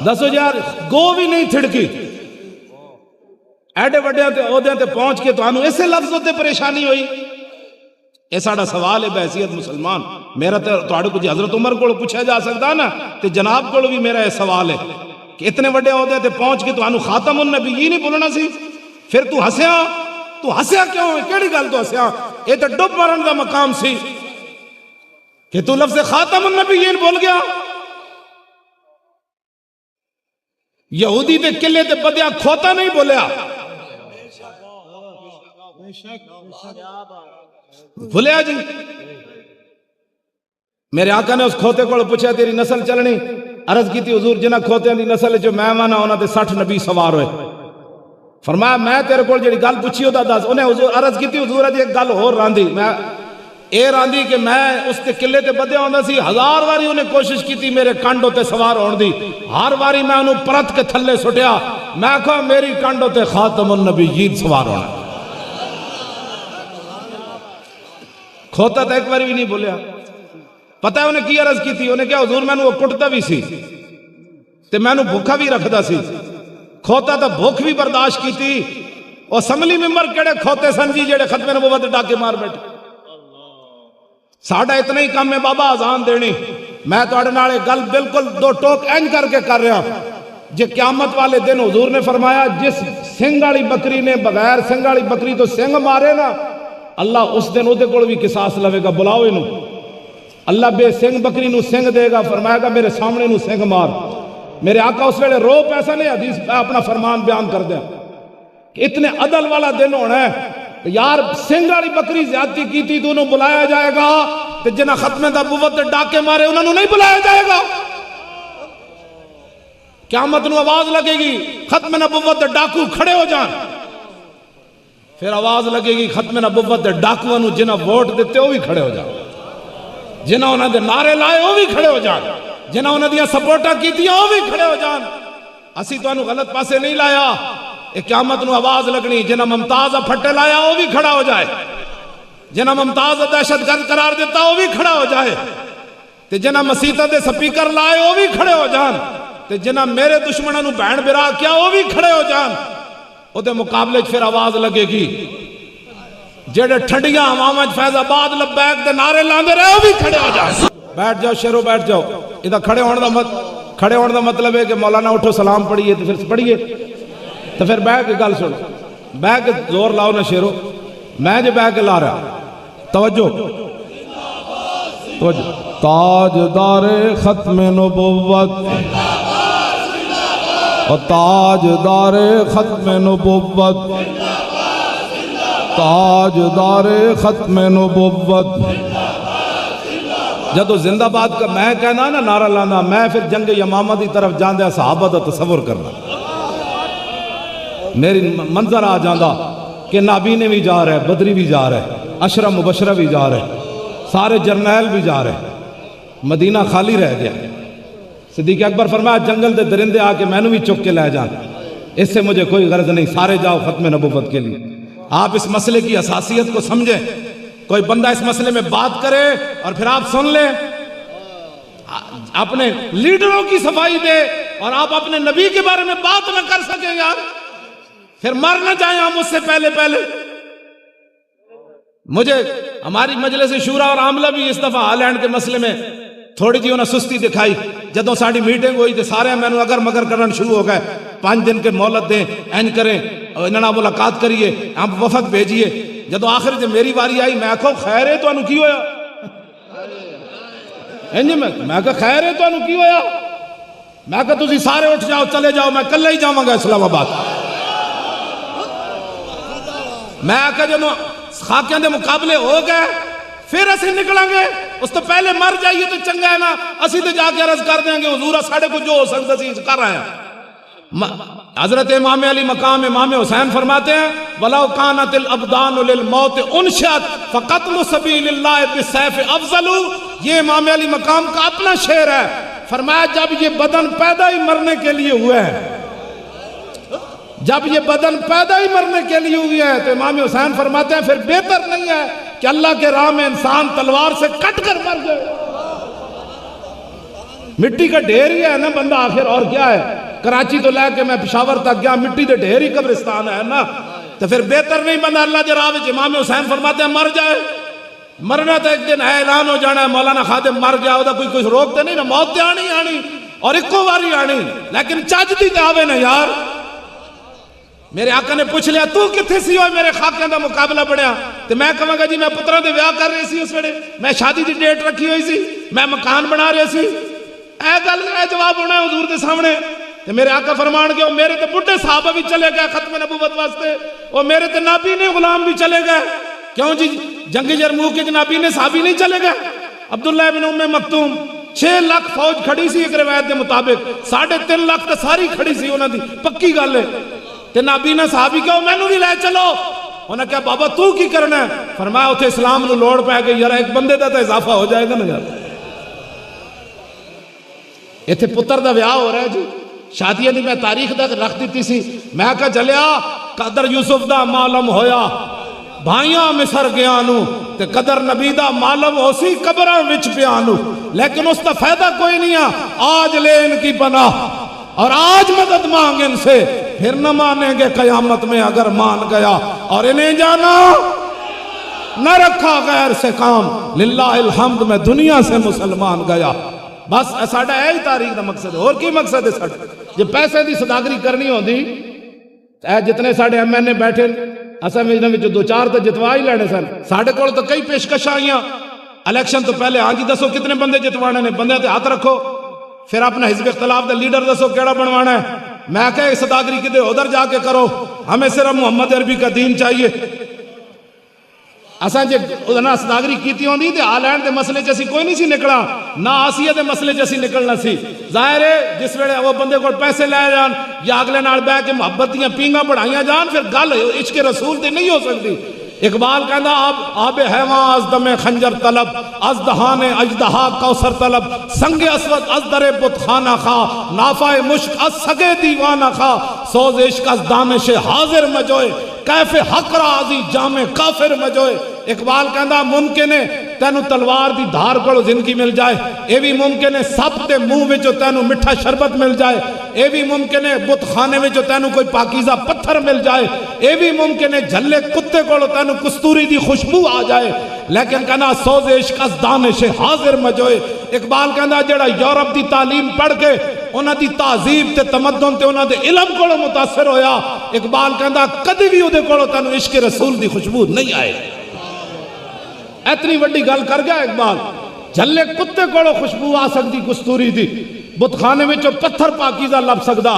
دسو یار گو بھی نہیں تھڑکی ایڈے وڈے عہدے تے پہنچ کے تو اسے لفظوں تے پریشانی ہوئی. یہ ساڈا سوال ہے بحیثیت مسلمان. میرا تو کچھ حضرت عمر کو پوچھا جا سکتا نا، تو جناب کو بھی میرا یہ سوال ہے کہ اتنے بڑے عہدے تے پہنچ کے تو خاتم النبیین نہیں بولنا سی، پھر تو ہسیا کیوں؟ کیڑی گل تو ہسیا؟ یہ تو ڈب مرن دا مقام سی کہ تو لفظ خاتم النبیین بول گیا. یہودی دے قلعے تے بدیا کھوتا نہیں بولیا، بھولیا جی. میرے آقا نے اس کھوتے کو پوچھا تیری نسل چلنی؟ عرض کی تھی حضور جنہ کھوتیاں دی نسل جو میں مانا انہاں تے 60 نبی سوار ہوئے. فرمایا میں تیرے کو جڑی گل پوچھی ہوتا دس. انہیں حضور عرض کی تھی حضور جی ایک گل ہور راندی، میں اے راندی کہ میں اس تے قلعے تے بدیا ہوندا سی، 1000 واری انہیں کوشش کی تھی میرے کانڈوں تے سوار ہون دی، ہر واری میں انہوں پرت کے تھلے سٹیا. میں کہا میری کانڈوں تے خاتم النبیین سوار ہونا. کھوتا تو ایک باری بھی نہیں بولیا. پتہ ہے انہیں کی عرض کی تھی؟ انہیں کیا حضور میں وہ کٹتا بھی سی تے میں بھوکا بھی رکھدا سی. کھوتا تو بھوک بھی برداشت کی تھی. اور اسمبلی ممبر کیڑے کھوتے سن جی جڑے ختم نبوت ڈاکے مار بیٹھے. ساڈا اتنا ہی کام ہے بابا اذان دینی. میں تواڈے نال گل بالکل دو ٹوک اینج کر کے کر رہا. جے قیامت والے دن حضور نے فرمایا جس سنگ والی بکری نے بغیر سنگ والی بکری تو سنگ مارے نا، اللہ اس دن اودے کول بھی قصاص لوے گا. بلاؤ انہوں. اللہ بے سنگ بکری نو سنگ دے گا، فرمائے گا میرے سامنے نو سنگ مار. میرے آقا اس ویلے رو پیسا نہیں، حدیث اپنا فرمان بیان کر دیا کہ اتنے عدل والا دن ہونا ہے. یار سنگ والی بکری زیادتی کی تھی تو انہوں بلایا جائے گا، تو جنہ ختم نبوت ڈاکے مارے انہوں نہیں بلایا جائے گا. قیامت نو آواز لگے گی ختم نبوت ڈاکو کھڑے ہو جان. پھر آواز لگے گی ختم نبوت ڈاکو نو جنہ ووٹ دیتے وہ بھی کھڑے ہو جان، جنہ انہوں نے نعرے لائے وہ بھی کھڑے ہو جان، جنہ انہوں نے سپورٹا کی تھی وہ بھی کھڑے ہو جان. اسی تو انہوں غلط پاسے نہیں لایا. ایک قیامت نو آواز لگنی جنہ ممتاز پھٹے لایا وہ بھی کھڑا ہو جائے، جنہ ممتاز دہشت گرد قرار دیتا وہ بھی کھڑا ہو جائے، تے جنہ مسیطہ دے سپیکر لائے وہ بھی کھڑے ہو جان، تے جنہ میرے دشمنوں نو بہن برا کیا وہ بھی کھڑے ہو جان. وہ دے مقابلے پھر آواز لگے گی جڑے ٹھنڈیاں ہواواں فیض آباد لبیک دے نعرے لاندے رہے وہ بھی کھڑے ہو جان. بیٹھ جاؤ شیرو بیٹھ جاؤ. ادھر کھڑے ہونے دا مطلب ہے کہ مولانا اٹھو سلام پڑھیے تو پھر پڑھیے تو پھر بیٹھ کے گل سنو. بیٹھ کے زور لاؤ نا شیرو. میں جو بیٹھ کے لا رہا توجہ. تاجدار ختم نبوت اور تاجدار ختم نبوت، تاجدار ختم نبوت. جدو زندہ باد کا میں کہنا نا نعرہ لانا، میں پھر جنگ یمامہ دی طرف جاندے صحابہ دا تصور کرنا. میری منظر آ جاندہ کہ نابینے بھی جا رہے، بدری بھی جا رہے، عشرہ مبشرہ بھی جا رہے، سارے جرنیل بھی جا رہے. مدینہ خالی رہ گیا. صدیق اکبر فرمایا جنگل دے درندے آ کے میں نے بھی چک کے لے جان، اس سے مجھے کوئی غرض نہیں، سارے جاؤ ختم نبوت کے لیے. آپ اس مسئلے کی اساسیت کو سمجھیں. کوئی بندہ اس مسئلے میں بات کرے اور پھر آپ سن لیں، اپنے لیڈروں کی صفائی دے اور آپ اپنے نبی کے بارے میں بات نہ کر سکیں یار، پھر مر نہ جائیں ہم اس سے پہلے. مجھے ہماری مجلس شورا اور عاملہ بھی اس دفعہ ہالینڈ کے مسئلے میں تھوڑی جی انہیں سستی دکھائی. جدوں ساڑی میٹنگ ہوئی تو سارے میں نے اگر مگر کرنا شروع ہو گئے. 5 دن کے مہلت دیں، اینج کریں، انہاں ملاقات کریے، ہم وفد بھیجیے. جدوں آخر جب میری باری آئی میں کہو خیر ہے تو انہوں کی ہویا؟ میں کہا خیر ہے تو انہوں کی ہویا؟ میں کہا تسی سارے اٹھ جاؤ چلے جاؤ، میں کل ہی جاؤں گا اسلام آباد. میں کہا جنہوں خاکیاں دے مقابلے ہو گئے پھر اسی نکلیں گے، اس تو پہلے مر جائیے تو چنگا ہے نا. اسی تو جا کے عرض کر دیں گے حضور ساڑھے کو جو ہو سکتا سی کر رہے ہیں. حضرت امام علی مقام امام حسین فرماتے ہیں وَلَوْ كَانَتِ الْأَبْدَانُ لِلْمَوْتِ أُنْشَأَتْ فَقَتْلُ سَبِيلِ اللَّهِ بِالسَّيْفِ أَفْضَلُ. یہ امام علی مقام کا اپنا شعر ہے. فرمایا جب یہ بدن پیدا ہی مرنے کے لیے ہوئے ہیں، جب یہ بدن پیدا ہی مرنے کے لیے ہوئی ہے تو امام حسین فرماتے ہیں پھر بہتر نہیں ہے کہ اللہ کے راہ میں انسان تلوار سے کٹ کر مر جائے. مٹی کا ڈھیر ہی ہے نا بندہ آخر، اور کیا ہے. کراچی تو لے کے میں پشاور تک گیا، مٹی دے ڈھیر ہی قبرستان ہے نا. تو پھر بہتر نہیں بندہ اللہ کے راہ میں. امام حسین فرماتے ہیں مر جائے. مرنا تو ایک دن ہے، اعلان ہو جانا ہے مولانا خادم مر گیا، وہ کوئی کچھ روکتے نہیں نا، موت تے آنی آنی اور ایکو باری آنی، لیکن چجدی تے آوے نا یار۔ میرے آقا نے پوچھ لیا تو کتھے سی ہوئے میرے خاکیاں دا مقابلہ بڑھیا، تو میں کہوں گا جی میں پتروں دے ویاہ کر رہی سی، اس ویلے میں شادی دی ڈیٹ رکھی ہوئی سی، میں مکان بنا رہی سی، اے جواب ہونا ہے حضور دے سامنے۔ تو میرے آقا فرمان گئے میرے تے بڑھے صحابہ بھی چلے گئے ختم نبوت واسطے، اور میرے تے نبی نے غلام بھی چلے گئے، کیوں جی جنگ یرموک کے نبی نے صحابی نہیں چلے گئے؟ عبداللہ بن ام مکتوم 6 لاکھ فوج کھڑی سی ایک روایت کے مطابق، 3.5 لاکھ تے ساری کھڑی سی، انہاں دی پکی گل ہے، تے نبی نے صحابی کہو مینوں بھی لے چلو، انہاں کہا بابا تو کی کرنا ہے؟ فرمایا اتھے اسلام نو لوڑ پے گئی، یار ایک بندے دا تے اضافہ ہو جائے گا نا یار۔ ایتھے پتر دا ویاہ ہو رہا ہے جی، شادیاں دی میں تاریخ دا رکھ دیتی سی، میں کہا جلیا قدر یوسف دا معلوم ہویا بھائیاں مصر گیا نو، تے قدر نبی دا معلوم ہو سی قبراں وچ پیانو، لیکن اس کا فائدہ کوئی نہیں ہے، آج لے ان کی پناہ اور آج مدد مانگ ان سے، پھر نہ مانیں گے قیامت میں اگر مان گیا، اور انہیں جانا نہ رکھا غیر سے کام، للہ الحمد میں دنیا سے مسلمان گیا۔ بس ساڑھا ہے ہی تاریخ دا مقصد ہے، اور کی مقصد ہے ساڑھا؟ جب پیسے دی صداقری کرنی ہو دی، جتنے ساڑھے ایم این اے بیٹھے اساں میں جو 2-4 تو جتوا ہی لینے سن، ساڑھے کول تو کئی پیشکش آئیاں الیکشن تو پہلے، ہاں جی دسو کتنے بندے جتوانے نے، بندے تے ہاتھ رکھو، پھر اپنا حزب اختلاف دا لیڈر دسو کیڑا بنوانا ہے، میں کہے صداقری کدے ادھر جا کے کرو، ہمیں صرف محمد عربی کا دین چاہیے۔ اساں جے نہ صداقری کیتی ہوندی تے آلینڈ دے مسئلے چ اسی کوئی نہیں سی نکلا، نہ آسیہ دے مسئلے چ اسی نکلنا سی۔ ظاہر ہے جس ویلے وہ بندے کو پیسے لے جان یا اگلے نال بہ کے محبت دیاں پینگاں بڑھائیاں جان، پھر گل عشق رسول تے نہیں ہو سکتی۔ اقبال کہندا آب حیوان از دم خنجر طلب، از دہان اژدہا کوثر طلب، سنگ اسود از در بت خانہ خا، نافع مشک از سگے دیوانہ خا، سوز عشق از دانش حاضر مجوئے، کیف حق رازی جامع کافر مجوئے۔ اقبال کہندا ممکن ہے تینو تلوار دی دھار کولو زندگی مل جائے، اے بھی ممکن ہے سب تے منہ وچوں تینو مٹھا شربت مل جائے، اے بھی ممکن ہے بت خانے وچوں تینو کوئی پاکیزہ پتھر مل جائے، اے بھی ممکن ہے جھلے کتے کولو تینو کستوری دی خوشبو آ جائے، لیکن کہنا سوز عشق از دانش حاضر مجوئے۔ اقبال کہندا جڑا یورپ دی تعلیم پڑھ کے انہاں دی تہذیب تے تمدن تے انہاں دے علم کولو متاثر ہویا، اقبال کہندا کدی بھی اودے کولو تینو عشق رسول دی خوشبو نہیں آئے۔ اتنی وڈی گل کر گیا اقبال، جھلے کتے کولو خوشبو آ سکتی کستوری دی، بت خانے وچوں پتھر پاکیزہ لب سکدا،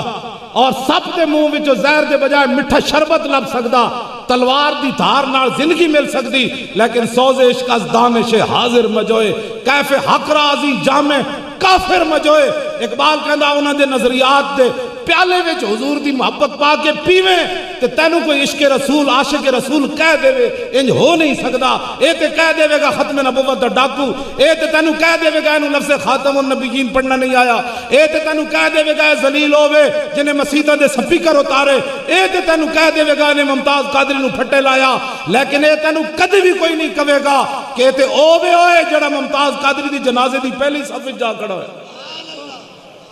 اور سب دے منہ وچوں زہر دے بجائے مٹھا شربت لب سکدا، تلوار دی دھار نال زندگی مل سکتی، لیکن سوز عشق از دانش حاضر مجوئے، کیف حق رازی جامع کافر مجوئے۔ اقبال کہندا انہاں دے نظریات دے پیالے وچ حضور دی محبت پا کے پیویں تے تینوں کوئی عشق رسول عاشق رسول کہہ دے وے، انج ہو نہیں سکدا، اے تے کہہ دے وے گا ختم نبوت دا ڈاکو، اے تے تینوں کہہ دے وے گا انہوں لفظ خاتم النبیین پڑھنا نہیں آیا، اے تے تینوں کہہ دے وے گا ذلیل ہووے جنہیں مسیتاں دے سپیکر اتارے، اے تے تینوں کہہ دے وے گا انہیں ممتاز قادری نو پھٹے لایا، لیکن اے تینوں کدی بھی کوئی نہیں کہے گا کہ اے تے اووے ہوئے جڑا ممتاز قادری دی جنازے دی پہلی صف وچ جا کھڑا ہوئے۔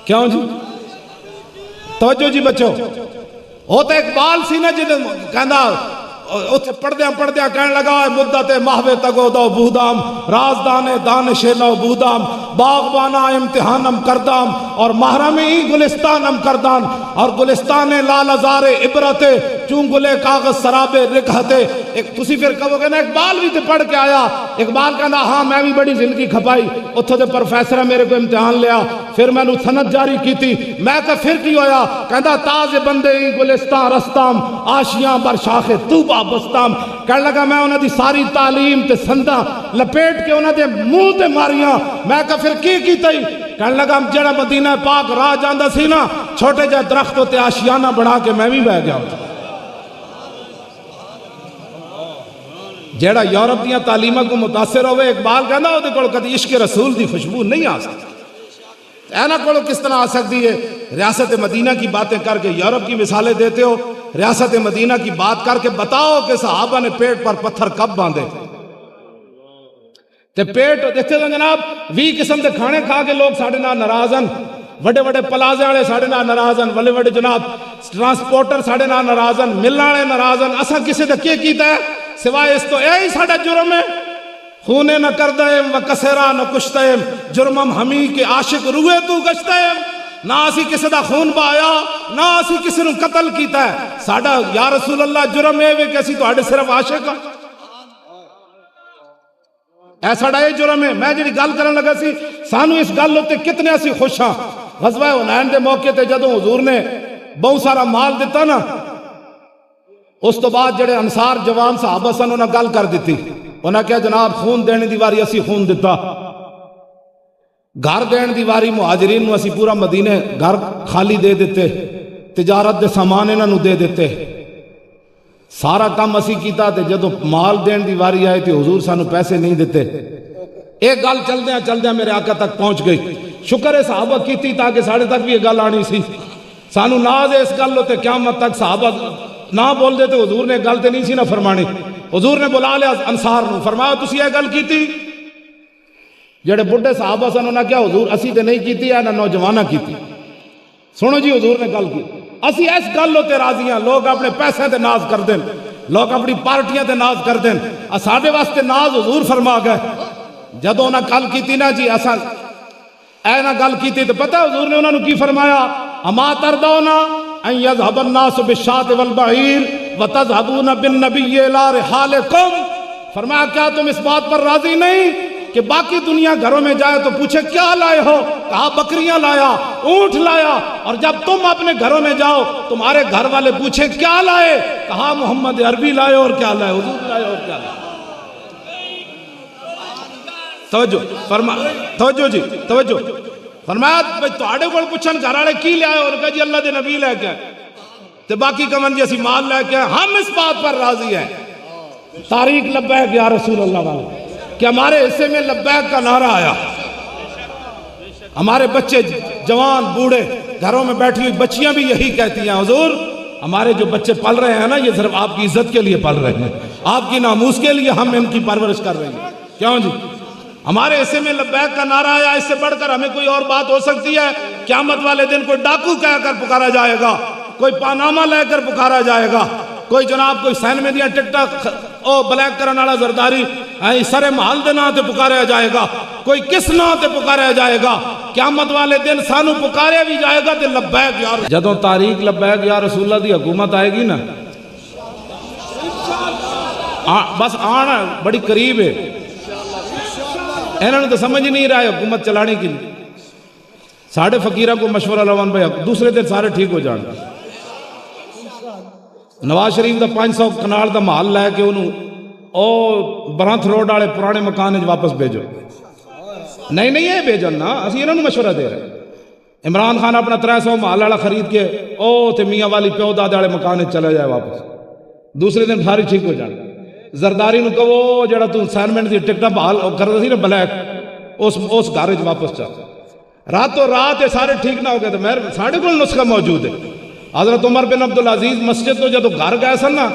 کیوں جی؟ توجہ جی بچو، وہ تو اقبال سی نا جنہیں کہندا اتھے پڑھدیاں کہنے لگا مدت محو تگو دو بودام، رازدان دانش لو بودام، باغبانہ امتحانم کردام، اور محرمی گلستانم کردان، اور گلستان لال ازار عبرت چون گلے کاغذ سراب رکھتے۔ تسی پھر کہو گے نا اقبال بھی تے پڑھ کے آیا، اقبال کہنا ہاں میں بھی بڑی زندگی کھپائی، اتھے دے پروفیسرہ میرے کو امتحان لیا، پھر میں نے سند جاری کی تھی، میں کہا پھر کی ہویا؟ کہندا تاز بندے گلستان رستام، آشیاں بر شاخ توبہ بستام۔ کہنے لگا میں انہاں دی ساری تعلیم تے سنداں لپیٹ کے انہاں دے منہ تے ماریاں، میں کہا پھر کی تئی؟ کہنے لگا جڑا مدینہ پاک راہ جاندہ سی نا، چھوٹے جا درخت ہوتے آشیانہ بڑھا کے میں بھی بہ گیا ہوں۔ جیڑا یورپ دیاں تعلیمہ کو متاثر ہوئے، اقبال کہنا ہو دے کول کدی عشق رسول دی خوشبو نہیں آ سکتی۔ اینا کولو کس طرح آ سکتی ہے؟ ریاست مدینہ کی باتیں کر کے یورپ کی مثالیں دیتے ہو، ریاست مدینہ کی بات کر کے بتاؤ کہ صحابہ نے پیٹ پر پتھر کب باندھے تے پیٹ دیکھتے ہیں جناب 20 قسم دے کھانے کھا کے لوگ ساڑھے نہ ناراضن، وڈے وڈے پلازے والے ساڑھے نہ ناراضن، وڈے وڈے جناب ٹرانسپورٹر ساڑھے نہ ناراضن، ملنے والے ناراضن، اساں کسے دے کیتا ہے سوائے اس تو اے ہی ساڑھا جرم ہے۔ خونے نہ کردیم و کسرا نہ کشتیم جرمم ہمی کے عاشق روئے تو گشتیم نہ اسی کسی دا خون بایا نہ اسی کسی نو قتل کیتا ہے ساڈا یا رسول اللہ جرم اے وے کہ اسی تواڈے صرف عاشق ہاں اے ساڈا اے جرم ہے میں جڑی گل کرن لگا سی سانو اس گل تے کتنے اسی خوش ہاں غزوہ حنین دے موقع تے جدوں حضور نے بہت سارا مال دیتا نا اس تو بعد جڑے انصار جوان صحابہ سن انہاں گل کر دیتی انہاں کہا جناب خون دینے دی واری اسی خون دیتا گھر دین دی واری مہاجرین نو اسی پورا مدینے گھر خالی دے دیتے تجارت دے سامان انہاں نو دے دیتے سارا کام اسی کیتا تے جدو مال دین دی واری آئی تھی حضور سانو پیسے نہیں دیتے ایک گل چل دیا میرے آقا تک پہنچ گئی شکر ہے صحابہ کیتی تاکہ ساڑھے تک بھی یہ گل آنی سی سانو ناز ہے اس گل ہوتے قیامت تک صحابہ نہ بول دیتے حضور نے گل تے نہیں سی نہ فرمانی حضور نے بلا لیا انصار نو فرمایا تسی یہ گل کیتی جڑے بڑھے صحابہ سن انہاں کیا حضور اسی تے نہیں کیتی ہے نہ نوجوانہ کیتی سنو جی حضور نے گل کی اسی اس گل ہوتے راضی ہیں لوگ اپنے پیسے تے ناز کر دیں لوگ اپنی پارٹیاں تے ناز کر دیں ساڈے واسطے ناز حضور فرما گئے جدوں انہاں گل کیتی نا جی اساں اے نہ گل کیتی تو پتہ حضور نے انہاں نو کی فرمایا اما ترضونا ان یذهب الناس بالشاة والبعیر وتذهبون بالنبی الی رحالکم فرمایا کیا تم اس بات پر راضی نہیں کہ باقی دنیا گھروں میں جائے تو پوچھے کیا لائے ہو کہا بکریاں لایا اونٹ لایا اور جب تم اپنے گھروں میں جاؤ تمہارے گھر والے پوچھے کیا لائے کہا محمد عربی لائے اور کیا لائے حضور لائے اور کیا لائے توجہ جی توجہ فرمایا تواڈے کول پوچھن گھر والے کی لے آئے اور کہا جی اللہ دے نبی لے کے تے باقی کمن جی اسی مال لے کے ہم اس بات پر راضی ہیں تاریخ لبیک یا رسول اللہ والے کہ ہمارے حصے میں لبیک کا نعرہ آیا ہمارے بچے جوان بوڑھے گھروں میں بیٹھی ہوئی بچیاں بھی یہی کہتی ہیں حضور ہمارے جو بچے پل رہے ہیں نا یہ صرف آپ کی عزت کے لیے پل رہے ہیں آپ کی ناموس کے لیے ہم ان کی پرورش کر رہے ہیں کیوں جی ہمارے حصے میں لبیک کا نعرہ آیا اس سے بڑھ کر ہمیں کوئی اور بات ہو سکتی ہے قیامت والے دن کوئی ڈاکو کہہ کر پکارا جائے گا کوئی پانامہ لے کر پکارا جائے گا کوئی جناب کوئی سین میں دیا ٹک ٹاک او بلیک کرن والا زرداری سر محل دے نام تے پکاریا جائے گا کوئی کس نام تے پکاریا جائے گا قیامت والے دن سانو پکاریا بھی جائے گا تے لبیک یا رسول جدوں تاریخ لبیک یا رسول اللہ دی حکومت آئے گی نا بس آنا بڑی قریب ہے انہوں نے تو سمجھ نہیں رہا ہے حکومت چلانے کی ساڑھے فقیرہ کو مشورہ لوان بھائی دوسرے دن سارے ٹھیک ہو جانا نواز شریف دا 500 کنال دا محل لے کے انہوں او برانتھ روڈ والے پرانے مکان واپس بھیجو نہیں یہ بھیجن نا اسی انہوں نے مشورہ دے رہے عمران خان اپنا 300 محل والا خرید کے او تے میاں والی پیو دادے والے مکان چلا جائے واپس دوسرے دن ساری ٹھیک ہو جانا زرداری نو کہو جڑا تو اسائنمنٹ دی ٹکٹاں بحال کردا سی نا بلیک اس گھر وچ واپس چل راتوں رات یہ سارے ٹھیک نہ ہو گئے تو میں ساڑھے کول نسخہ موجود ہے حضرت عمر بن عبدالعزیز مسجد تو جدو گھر گئے سن نا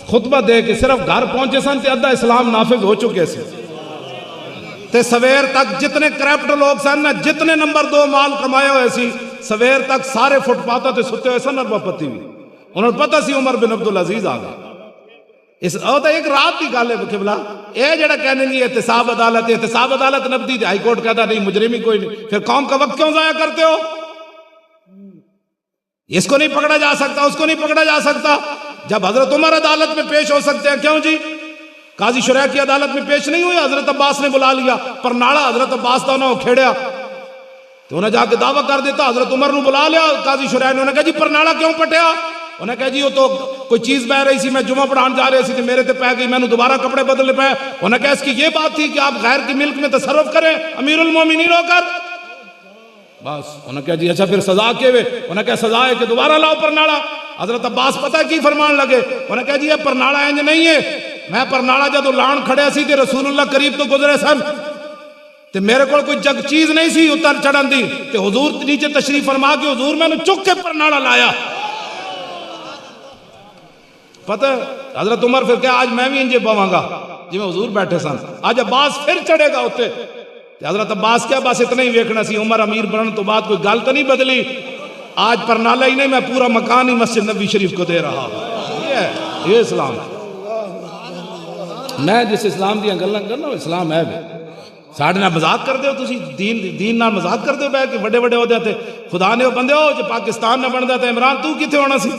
خطبہ دے کے صرف گھر پہنچے سن تے ادھا اسلام نافذ ہو چکے سے تے سویر تک جتنے کرپٹ لوگ سن نا جتنے نمبر 2 مال کمائے ہوئے سی سویر تک سارے فٹ پاتوں تے ستے ہوئے سن اربا پتی بھی انہوں نے پتہ سی عمر بن عبدالعزیز آ گئے اس تو ایک رات کی گل ہے قبلہ اے جڑا کہنے نہیں احتساب عدالت نبدی ہائی کورٹ کہتا نہیں مجرم ہی کوئی نہیں پھر قوم کا وقت کیوں ضائع کرتے ہو اس کو نہیں پکڑا جا سکتا اس کو نہیں پکڑا جا سکتا جب حضرت عمر عدالت میں پیش ہو سکتے ہیں کیوں جی قاضی شریح کی عدالت میں پیش نہیں ہوئی حضرت عباس نے بلا لیا پر ناڑا حضرت عباس تو انہوں کھیڑیا تو انہیں جا کے دعویٰ کر دیتا حضرت عمر نے بلا لیا قاضی شریح نے انہیں کہا جی پر ناڑا کیوں پٹیا انہیں کہا جی وہ تو کوئی چیز بہ رہی سی میں جمعہ پڑھان جا رہی سی تو میرے تے پہ گئی میں نے دوبارہ کپڑے بدلنے پہ انہیں کہا اس کی یہ بات تھی کہ آپ غیر کی ملک میں تصرف کریں امیر المومنین ہو کر بس انہیں کہا جی اچھا پھر سزا کے ہوئے انہیں کہا سزا ہے کہ دوبارہ لاؤ پرناڑا حضرت عباس پتہ کی فرمان لگے انہیں کہا جی یہ پرناڑا انج نہیں ہے میں پرناڑا جدو لان کھڑے سی تے رسول اللہ قریب تو گزرے سن تے میرے کو کوئی جگ چیز نہیں سی اتر چڑھن دی تے حضور نیچے تشریف فرما کے حضور میں نے چک کے پرناڑا لایا پتہ حضرت عمر پھر کہا آج میں بھی انجے بواں گا جی میں حضور بیٹھے سن آج عباس پھر چڑھے گا ہوتے حضرت عباس کیا بس اتنا ہی ویکھنا سی عمر امیر بنن تو بعد کوئی گل تو نہیں بدلی آج پرنالا ہی نہیں میں پورا مکان ہی مسجد نبی شریف کو دے رہا یہ اسلام میں جس اسلام دیاں گلاں کرنا وہ اسلام ہے بھی ساڈے نال مذاق کردے ہو تسی دین نال مذاق کردے ہو بہ کے بڑے بڑے عہدے تے خدا نے وہ بندے ہو جو پاکستان نہ بندا تے عمران تو کتے ہونا سی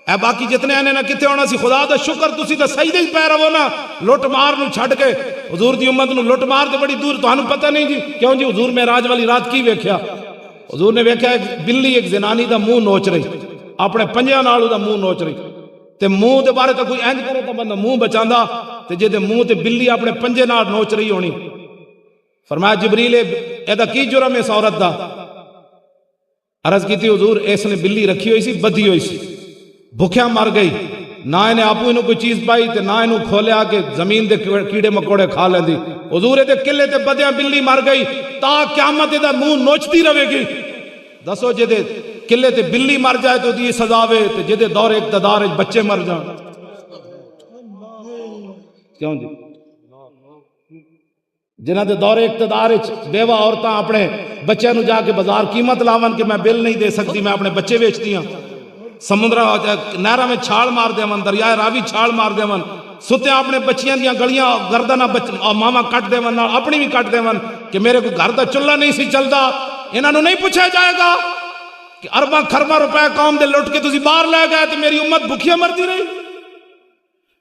اے باقی جتنے آنے نہ کتے ہونا سی خدا دا شکر تسی تے سجدے ہی پے رہو نا لٹ مار نو چھڈ کے حضور دی امت نو لٹ مار تے بڑی دور تانوں پتہ نہیں جی کیوں جی حضور معراج والی رات کی ویکھیا حضور نے ویکھیا ایک بلی ایک زنانی دا منہ نوچ رہی اپنے پنجیاں نال دا منہ نوچ رہی تے منہ دے بارے تے کوئی انج کرے تے بندہ منہ بچاندا تے جے دے منہ تے بلی اپنے پنجے نال نوچ رہی ہونی فرمایا جبریل ایدا کی جرم اس عورت دا عرض کی تھی حضور اس نے بلی رکھی ہوئی سی بدھی ہوئی سی بھوکیا مر گئی نہ انہیں آپو انہوں کوئی چیز پائی تے نہ انہوں کھولیا کہ زمین دے کیڑے مکوڑے کھا لیں دی حضور دے قلعے تے بدیاں بلی مر گئی تا قیامت دا منہ نوچتی رہے گی دسو جے دے قلعے تے بلی مر جائے تو دی سزاوے تے جے دے دور اقتدار بچے مر جائیں کیوں جی جنہ دے دور اقتدار بیوہ عورتاں اپنے بچے نو جا کے بازار قیمت لاون کہ میں بل نہیں دے سکتی میں اپنے بچے بیچتی ہوں سمندرہ نہرہ میں چھال مار دے من دریائے راوی چھال مار دے من ستے اپنے بچیاں دیاں گلیاں گردنہ ماما کٹ دے من اپنی بھی کٹ دے من کہ میرے کو گھر دا چلہ نہیں سی چلدا انہاں نو نہیں پوچھا جائے گا کہ ارباں خرباں روپے قوم دے لٹ کے تسی باہر لے گئے تو میری امت بھکھیا مرتی رہی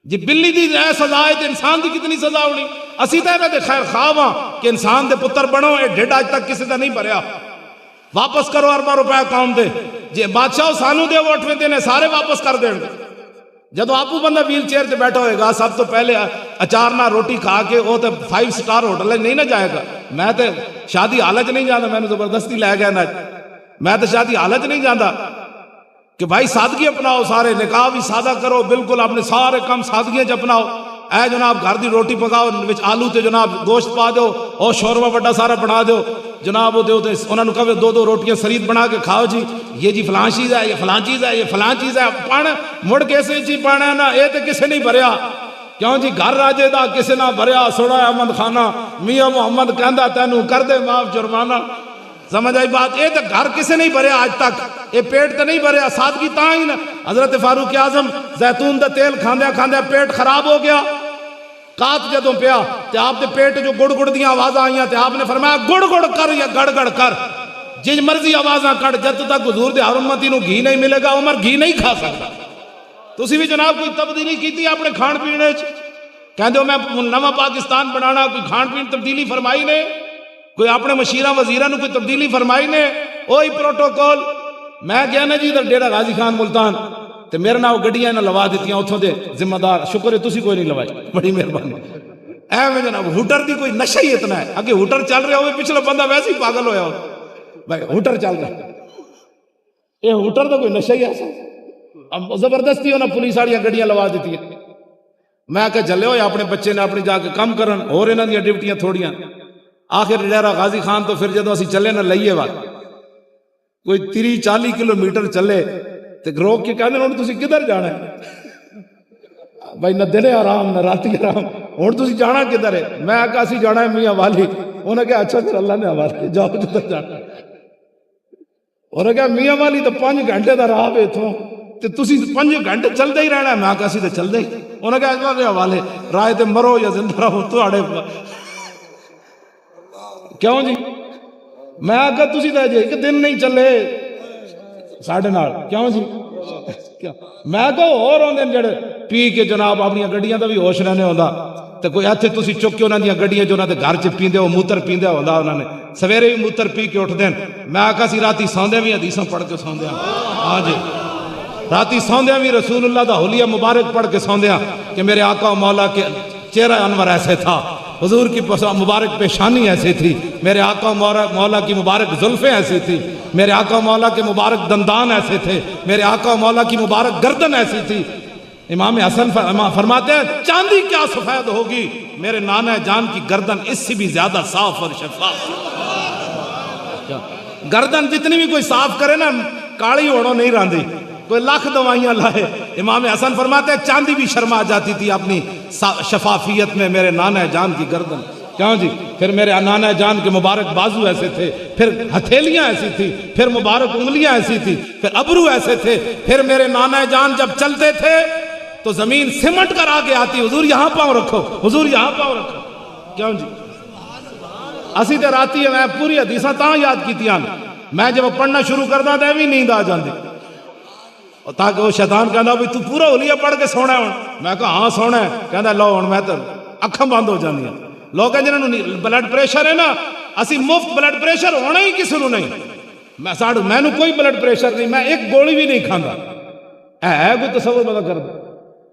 جی بلی دی اے سزا ہے تے انسان دی کتنی سزا ہونی اسی تے انہاں دے خیر خواہ ہاں کہ انسان دے پتر بنو اے ڈیڈ اج تک کسی دا نہیں بھریا واپس کرو ارباں روپے قوم دے جی بادشاہ سانو دے ووٹ میں دینے سارے واپس کر دیں گے جدو آپو بندہ ویل چیئر تے بیٹھا ہوئے گا سب تو پہلے اچار نہ روٹی کھا کے وہ تے 5 سٹار ہوٹل نہیں نہ جائے گا میں تے شادی حالت نہیں جانا میں نے زبردستی لے گیا نا میں تے شادی حالت نہیں جانا کہ بھائی سادگی اپناؤ سارے نکاح بھی سادہ کرو بالکل اپنے سارے کم سادگیاں چ اپناؤ اے جناب گھر دی روٹی پکاؤ وچ آلو تے جناب گوشت پا دو او شورما بڑا سارا بنا دو جناب وہ تے انہاں نوں کہو 2 روٹیاں سرید بنا کے کھاؤ جی یہ جی فلاں چیز ہے یہ فلاں چیز ہے یہ فلاں چیز ہے پڑھ مڑ کیسے چی پانا نا اے تے کسے نہیں بھریا کیوں جی گھر راجے دا کسے نہ بھریا سوڑا احمد خانہ میاں محمد کہندا تینوں کر دے معاف جرمانہ سمجھ آئی بات اے تے گھر کسے نہیں بھریا آج تک اے پیٹ تے نہیں بھریا سادگی تاں ہی نا حضرت فاروق اعظم زیتون دا تیل کھاندیا کھاندیا پیٹ خراب ہو گیا کات جدوں پیا تے آپ دے پیٹ جو گڑ گڑ دیاں آوازاں آئیاں تے آپ نے فرمایا گڑ گڑ کر یا گڑ گڑ کر جج مرضی آوازاں کٹ جد تک حضور دے ہر امتی نو گھی نہیں ملے گا عمر گھی نہیں کھا سکتا تسی بھی جناب کوئی تبدیلی کیتی اپنے کھان پینے وچ کہندے ہو میں نواں پاکستان بنانا کوئی کھان پین تبدیلی فرمائی نے کوئی اپنے مشیراں وزیراں نو کوئی تبدیلی فرمائی نے اوہی پروٹوکول میں گیا نا جی ادھر ڈیرہ غازی خان ملتان تے میرے نال گڈیاں نہ لوا دتیاں اتھوں دے ذمہ دار شکر ہے تسی کوئی نہیں لوائی بڑی مہربانی ایویں جناب ہوٹر دی کوئی نشہ ہی اتنا ہے اگے ہوٹر چل رہا ہوئے پچھلا بندہ ویسے ہی پاگل ہویا ہو بھائی ہوٹر چل رہا ہے یہ ہوٹر دا کوئی نشہ ہی ایسا اب زبردستی انہاں پولیس والیاں گڈیاں لوا دیتی ہیں میں کہ چلے ہوئے اپنے بچے نے اپنی جا کے کم کرن اور انہاں دی ڈیوٹیاں تھوڑیاں آخر ڈیرہ غازی خان تو پھر جدوں اسی چلے نہ لئیے وقت کوئی 30-40 کلومیٹر چلے تے روک کے کہندے ہن تسی کدھر جانا ہے بھائی نہ دن آرام نہ راتی آرام ہن تسی جانا کدھر ہے میں کہا اسی جانا ہے میاں والی انہوں نے کہا اچھا پھر اللہ نے حوالے جاؤ جدھر جانا انہوں نے کہا میاں والی تو 5 گھنٹے دا راہ ہے اتھوں تے تسی 5 گھنٹے چلدے ہی رہنا ہے میں کہا اسی تے چلدے ہی انہوں نے کہا اللہ دے حوالے راہ تے مرو یا زندہ رہو تواڈے کیوں جی میں کہا تسی تے جے ایک دن نہیں چلے ساڑھے نال کیوں جی میں کہو اور ہوندے جڑے پی کے جناب اپنی گڈیاں دا بھی ہوش رہنے ہوندا تے کوئی ہتھے تسی چک کے انہاں دی گڈیاں جو انہاں دے گھر چ پیندے ہو موتر پیندے ہوندا انہاں نے سویرے بھی موتر پی کے اٹھ دین میں آکھا سی راتی سوندے بھی حدیثاں پڑھ کے سوندے ہاں جی راتی سوندے بھی رسول اللہ دا حلیہ مبارک پڑھ کے سوندے کہ میرے آقا و مولا کے چہرہ انور ایسے تھا حضور کی مبارک پیشانی ایسی تھی میرے آقا و مولا کی مبارک زلفیں ایسی تھی میرے آقا و مولا کے مبارک دندان ایسے تھے میرے آقا و مولا کی مبارک گردن ایسی تھی امام حسن فرماتے ہیں چاندی کیا سفید ہوگی میرے نانا جان کی گردن اس سے بھی زیادہ صاف اور شفاف گردن جتنی بھی کوئی صاف کرے نا کاڑی اوڑو نہیں راندی کوئی لاکھ دوائیاں لائے امام حسن فرماتے ہیں چاندی بھی شرما جاتی تھی اپنی شفافیت میں میرے نانا جان کی گردن کیوں جی پھر میرے نانا جان کے مبارک بازو ایسے تھے پھر ہتھیلیاں ایسی تھی پھر مبارک انگلیاں ایسی تھی پھر ابرو ایسے تھے پھر میرے نانا جان جب چلتے تھے تو زمین سمٹ کر آگے آتی، حضور یہاں پاؤں رکھو، حضور یہاں پاؤں رکھو. کیوں جی اسی تے راتی میں پوری حدیثاں تاں یاد کیتیاں، میں جب پڑھنا شروع کردا تے بھی نیند آ جاندی، تاکہ وہ شیطان کہندا بھی تو پورا حلیہ پڑھ کے سونا ہے. میں کہا ہاں سونا ہے. کہندا لو ہن میں تے اکھاں بند ہو جاندیاں. لوگ جنہاں نوں بلڈ پریشر ہے نا، اسی مفت بلڈ پریشر ہونا ہی کسی نوں نہیں. میں کوئی بلڈ پریشر نہیں، میں ایک گولی بھی نہیں کھاندا. ہے کوئی تصور پتہ کر دے،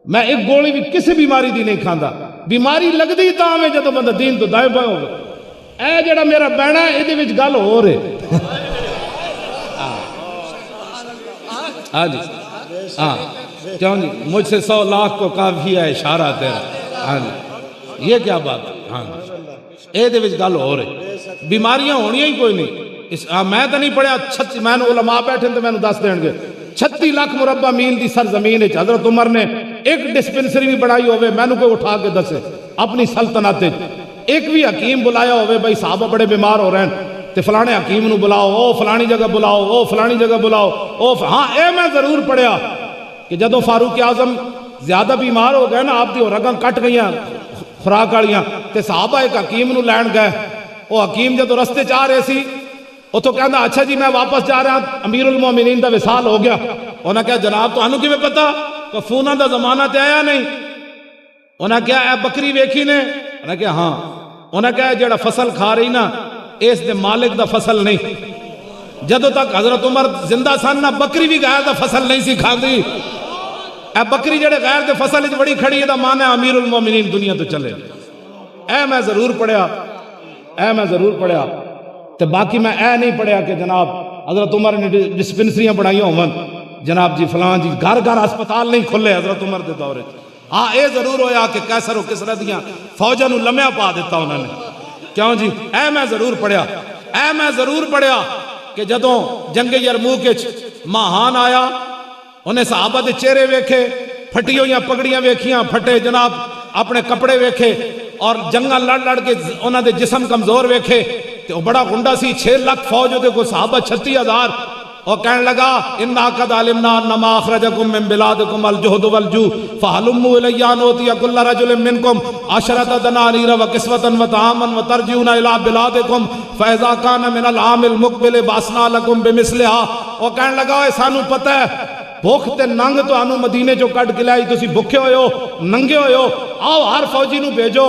میں ایک گولی بھی کسی بیماری دی نہیں کھاندا. بیماری لگدی تاں میں جدوں بندہ دین تو دائیں بائیں ہوگا. اے جڑا میرا بہنا ہے یہ گل ہو رہے. ہاں جی ہاں کیوں جی مجھ سے 100 لاکھ کو کافی ہے اشارہ تیرا. ہاں جی یہ کیا بات ہے. ہاں جی یہ گل ہو رہے. بیماریاں ہونیاں ہی کوئی نہیں. میں تو نہیں پڑھیا، میں علماء بیٹھے تو میں دس دیں گے 36 لاکھ مربع میل دی سرزمین حضرت عمر نے ایک ڈسپنسری بھی بڑھائی ہوئے، میں کوئی اٹھا کے دسے اپنی سلطنت ایک بھی حکیم بلایا ہوئے بھائی صحابہ بڑے بیمار ہو رہے ہیں تے فلانے حکیم نو بلاؤ، او فلانی جگہ بلاؤ، او فلانی جگہ بلاؤ، او ہاں اے میں ضرور پڑھیا کہ جدو فاروق اعظم زیادہ بیمار ہو گئے نا، آپ دی رگاں کٹ گئیاں خوراک والیاں تے صحابہ ایک حکیم نو لین گئے. او حکیم جدو رستے چاہ رہے سی اتوں کہندا اچھا جی میں واپس جا رہا، امیر المومنین دا وصال ہو گیا. انہاں کہا جناب تانوں کیویں پتہ کہ فوناں دا زمانہ تے آیا نہیں. انہاں کہا اے بکری ویکھی نے؟ انہاں کہا ہاں. انہاں کہا جڑا فصل کھا رہی نا اس دے مالک دا فصل نہیں. جدوں تک حضرت عمر زندہ سن نہ بکری بھی غیر دا فصل نہیں سی کھاندی. اے بکری جڑے غیر دے فصل وچ بڑی کھڑی ہے دا معنی امیر المومنین دنیا تو چلے. اے میں ضرور پڑھیا، اے میں ضرور پڑھیا. تے باقی میں اے نہیں پڑھیا کہ جناب حضرت عمر نے ڈسپنسریاں بنائی ہون، جناب جی فلان جی گھر گھر ہسپتال نہیں کھلے حضرت عمر دے دورے. ہاں اے ضرور ہویا کہ کیسر و کسرا دیاں فوجاں نوں لمیا پا دیتا انہوں نے. کیوں جی اے میں ضرور پڑھیا، اے میں ضرور پڑھیا کہ جدوں جنگ یرموک وچ ماہان آیا انہیں صحابہ دے چہرے ویکھے، پھٹی ہوئیاں پگڑیاں ویکھیاں، پھٹے جناب اپنے کپڑے ویکھے اور جنگاں لڑ لڑ کے انہاں دے جسم کمزور ویکھے. تے وہ بڑا گنڈا سی، 6 لاکھ فوج ہوتے کو صحابہ 36,000. اور کہنے لگا اِنَّا قَدْ عَلِمْنَا أَنَّمَا أَخْرَجَكُم مِّن بِلَادِكُمْ الْجُهْدُ وَالْجُوعُ فَهَلُمُّوا إِلَيَّ أَنْ أُوتِيَ كُلَّ رَجُلٍ مِّنكُمْ 10 دَنَانِيرَ وَكِسْوَةً وَطَعَامًا وَتَرْجِعُونَ إِلَىٰ بِلَادِكُمْ فَإِذَا كَانَ مِنَ الْعَامِ الْمُقْبِلِ بَعَثْنَا لَكُم بِمِثْلِهَا. اور کہنے لگا اے سانو پتہ ہے بھوک تے ننگ تو آنو مدینے جو کٹ کے لائی، تسی بھوکے ہوئے ہو، ننگے ہوئے ہو، آؤ ہر فوجی نو بھیجو،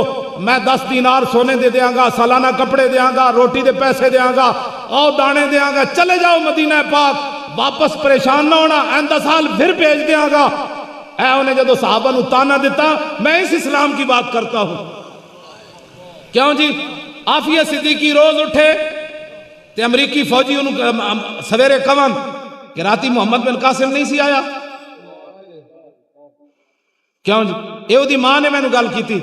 میں 10 دینار سونے دے دیاں گا، سالانہ کپڑے دیاں گا، روٹی دے پیسے دیاں گا، آؤ دانے دیاں گا، چلے جاؤ مدینہ پاک، واپس پریشان نہ ہونا، آئندہ سال پھر بھیج دیاں گا. اے انہیں جدو صحابہ نو تانا دیتا، میں اس اسلام کی بات کرتا ہوں. کیوں جی عافیہ صدیقی روز اٹھے تے امریکی فوجی انہوں سویرے کون کہ راتی محمد بن قاسم نہیں سی آیا. کیوں جی یہ دی ماں نے میں نے گل کی تھی،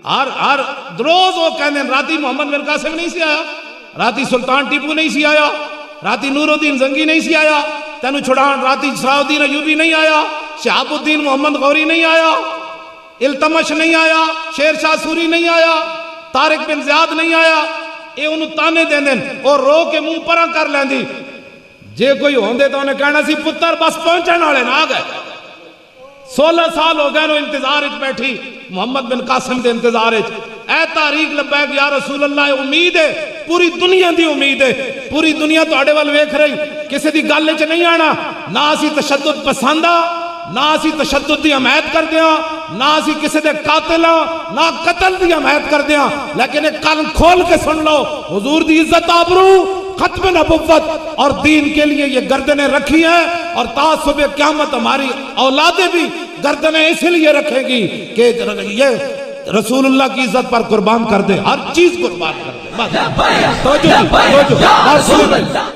ہر روز وہ کہنے راتی محمد بن قاسم نہیں سی آیا، راتی سلطان ٹیپو نہیں سی آیا، راتی نور الدین زنگی نہیں سی آیا، تینو چھڑان راتی صلاح الدین ایوبی نہیں آیا، شہاب الدین محمد غوری نہیں آیا، التمش نہیں آیا، شیر شاہ سوری نہیں آیا، طارق بن زیاد نہیں آیا. اے انہوں تانے دیں دیں اور رو کے منہ پرا کر لیں دی. جے کوئی ہوندے تو انہیں کہنا سی پتر بس پہنچن والے نہ آگئے. 16 سال ہو گئے نو انتظار اچ بیٹھی محمد بن قاسم دے انتظار اچ. اے تاریخ لبیک یا رسول اللہ امید ہے، پوری دنیا دی امید ہے، پوری دنیا تو آڑے وال ویکھ رہی، کسی دی گل وچ نہیں آنا، نہ اسی تشدد پسند آ، نہ اسی تشدد دی حمایت کر دیاں، نہ اسی کسی دے قاتل ہاں، نہ قتل دی حمایت کر دیاں، لیکن ایک کان کھول کے سن لو، حضور دی عزت آبرو، ختم نبوت اور دین کے لیے یہ گردنیں رکھی ہیں، اور تا صبح قیامت ہماری اولادیں بھی گردنیں اس لیے رکھیں گی کہ یہ رسول اللہ کی عزت پر قربان کر دے، ہر چیز قربان کر دے.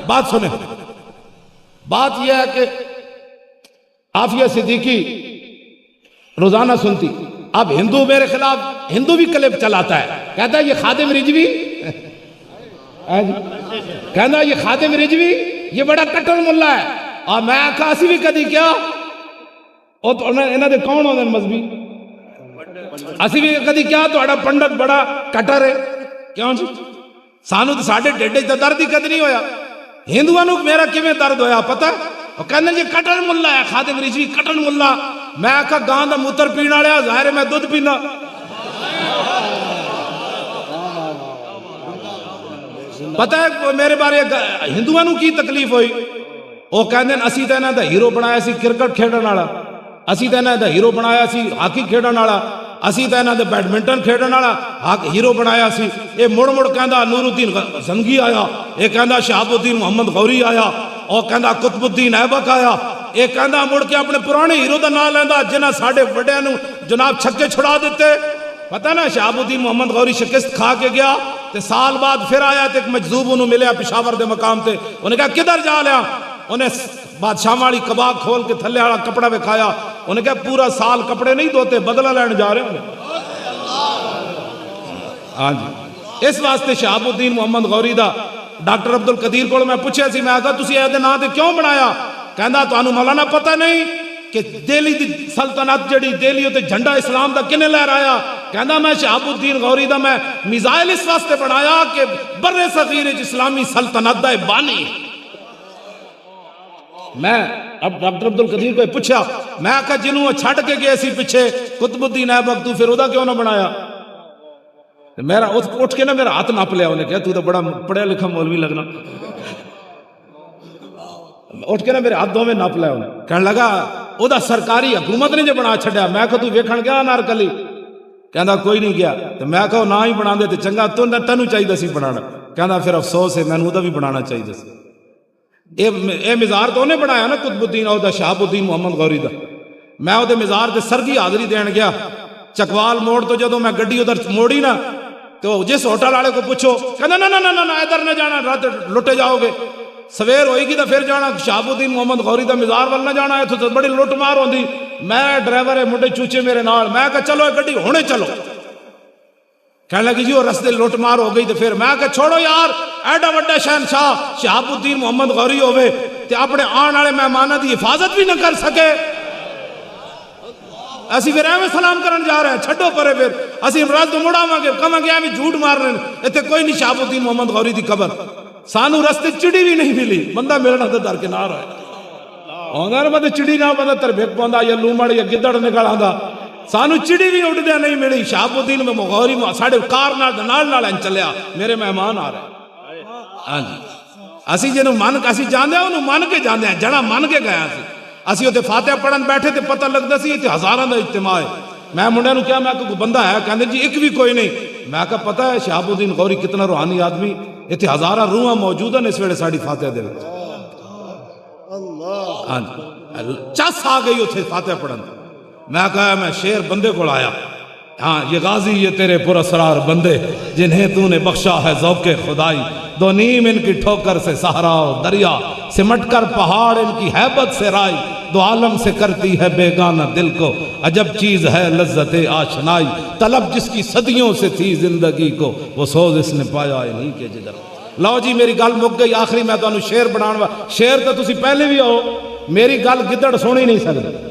بات سنیں، بات یہ ہے کہ عافیہ صدیقی روزانہ سنتی. اب ہندو میرے خلاف ہندو بھی کلپ چلاتا ہے، کہتا ہے یہ خادم رجوی، کہنا یہ خادم رجوی یہ بڑا کٹر ملہ ہے. اور میں آکھا اسی بھی کدی کیا او تو انہاں دے کون ہوندے مذہبی، اسی بھی کدی کیا تہاڈا پنڈت بڑا کٹر ہے. کیوں جی سانو تو ساڈے ڈیڈے تے درد ہی کدی نہیں ہویا. ہندوؤں نو میرا کیویں درد ہویا پتہ، وہ کہندے یہ کٹر ملہ ہے، خادم رجوی کٹر ملہ. میں آکھا گاں دا موتر پینا لیا ظاہر ہے میں دودھ پینا. پتہ ہے میرے بارے ہندوؤں نو کی تکلیف ہوئی؟ وہ کہندے اسی تے انہاں دا ہیرو بنایا سی کرکٹ کھیڈن والا, اسی تے انہاں دا ہیرو بنایا سی ہاکی کھیڈن والا, اسی تے انہاں دے بیڈمنٹن کھیڈن والا ہیرو بنایا سی. اے مڑ مڑ کہندا نور الدین زنگی آیا, اے کہندا شہاب الدین محمد غوری آیا, او کہندا قطب الدین ایبک آیا. اے کہندا مڑ کے اپنے پرانے ہیرو دا نام لیندا جنہاں ساڈے وڈیاں نو جناب چھکے چھڑا دیتے. پتہ نا شہاب الدین محمد غوری شکست کھا کے گیا تے سال بعد پھر آیا تے ایک مجذوب انہوں ملیا پشاور دے مقام تے. انہیں کہا کدھر جا لیا؟ انہیں بادشاہ والی کباغ کھول کے تھلے والا کپڑا وکھایا. انہیں کہا پورا سال کپڑے نہیں دھوتے, بدلہ لین جا رہے ہیں. ہاں جی, اس واسطے شہاب الدین محمد غوری دا ڈاکٹر عبد القدیر کو میں پوچھا سی, میں کہا تسی اے نام تے کیوں بنایا؟ کہندا تانوں مولانا پتہ نہیں کہ دہلی دی سلطنت جڑی دہلی تے جھنڈا اسلام دا کنے لہرایا؟ کہندا میں شہاب الدین غوری دا میں میزائل اس واسطے بنایا کہ بر صغیر وچ اسلامی سلطنت دا بانی. میں اب ڈاکٹر عبد القدیر کو پوچھا, میں کہا جنوں چھڈ کے گئے سی پیچھے قطب الدین ایبک, تو پھر ادا کیوں نہ بنایا؟ میرا اٹھ کے نا میرا ہاتھ ناپ لیا. انہیں کہا تو بڑا پڑھیا لکھا مولوی لگنا. اٹھ کے نا میرے ہاتھ دو میں ناپ لیا. انہیں کہنے لگا او دا سرکاری حکومت نے جو بنا چھڈیا. میں کہا تو ویکھن گیا انارکلی؟ کہندا کوئی نہیں گیا. تو میں کہا نہ ہی بنا دے تے چنگا, تینوں چاہیے سی بنانا. کہندا پھر افسوس ہے, میں نے بھی بنانا چاہیے سی. اے مزار تو انہیں بنایا نا قطب الدین او دا شہاب الدین محمد غوری دا. میں او دے مزار تے سرگی حاضری دین گیا چکوال موڑ تو. جدوں میں گڈی ادھر موڑی نا تو جس ہوٹل والے کو پوچھو, کہنا نہ نہ نہ ادھر نہ جانا, رات لٹے جاؤ گے, سویر ہوئے گی تو پھر جانا. شہاب الدین محمد غوری دا مزار وال نہ جانا ہے تو بڑی لٹ مار ہوندی. میں ڈرائیور ہے منڈے چوچے میرے نال, میں کہا چلو گڈی ہونے چلو. کہنے لگی جی وہ رستے لٹ مار ہو گئی. تو پھر میں کہا چھوڑو یار, ایڈا وڈا شہنشاہ شہاب الدین محمد غوری ہوئے تے اپنے آن والے مہمانوں دی حفاظت بھی نہ کر سکے. اسی پھر ایویں سلام کرن جا رہے ہیں, چھڈو پرے. پھر اسی رات مڑاواں گے, کہاں گے ایویں جھوٹ مار رہے ہیں, ایتھے کوئی نہیں شہاب الدین محمد غوری دی قبر. سانو رستے چڑی بھی نہیں ملی, بندہ ملنا تو درکنار ہے. آندا نا چڑی نہ بندہ تربیت پوندا یا لومڑ یا گدڑ نکل آندا. سانو چڑی بھی اڑدیا نہیں ملی. شہاب الدین میں غوری ساڈے کار نال چلیا, میرے مہمان آ رہے. ہاں جی, اسی جنوں من اسی جاندے انہوں من کے جاندے ہیں, جڑا من کے گیا سی. اسی تے فاتحہ پڑھن بیٹھے تے پتہ لگدا سی تے ہزاراں دا اجتماع ہے. میں منڈے نو کیا, میں کوئی بندہ ہے؟ کہندے جی ایک بھی کوئی نہیں. میں کہا پتہ ہے شہاب الدین غوری کتنا روحانی آدمی, ایتھے ہزاراں روحاں موجود ہیں اس ویلے ساڈی فاتحہ دے وچ. ہاں جی, چس آ گئی اوتھے فاتحہ پڑھن. میں کہا میں شیر بندے کو آیا. ہاں یہ غازی یہ تیرے پراسرار بندے جنہیں تو نے بخشا ہے ذوق خدائی. دو نیم ان کی ٹھوکر سے صحرا و دریا, سمٹ کر پہاڑ ان کی ہیبت سے رائی. دو عالم سے کرتی ہے بیگانہ دل کو, عجب چیز ہے لذت آشنائی. طلب جس کی صدیوں سے تھی زندگی کو, وہ سوز اس نے پایا انہی کے جگر. لو جی میری گل مک گئی. آخری میں تانوں شیر بنانا, شیر تو تسی پہلے بھی ہو, میری گل گدڑ سنی نہیں سکتے.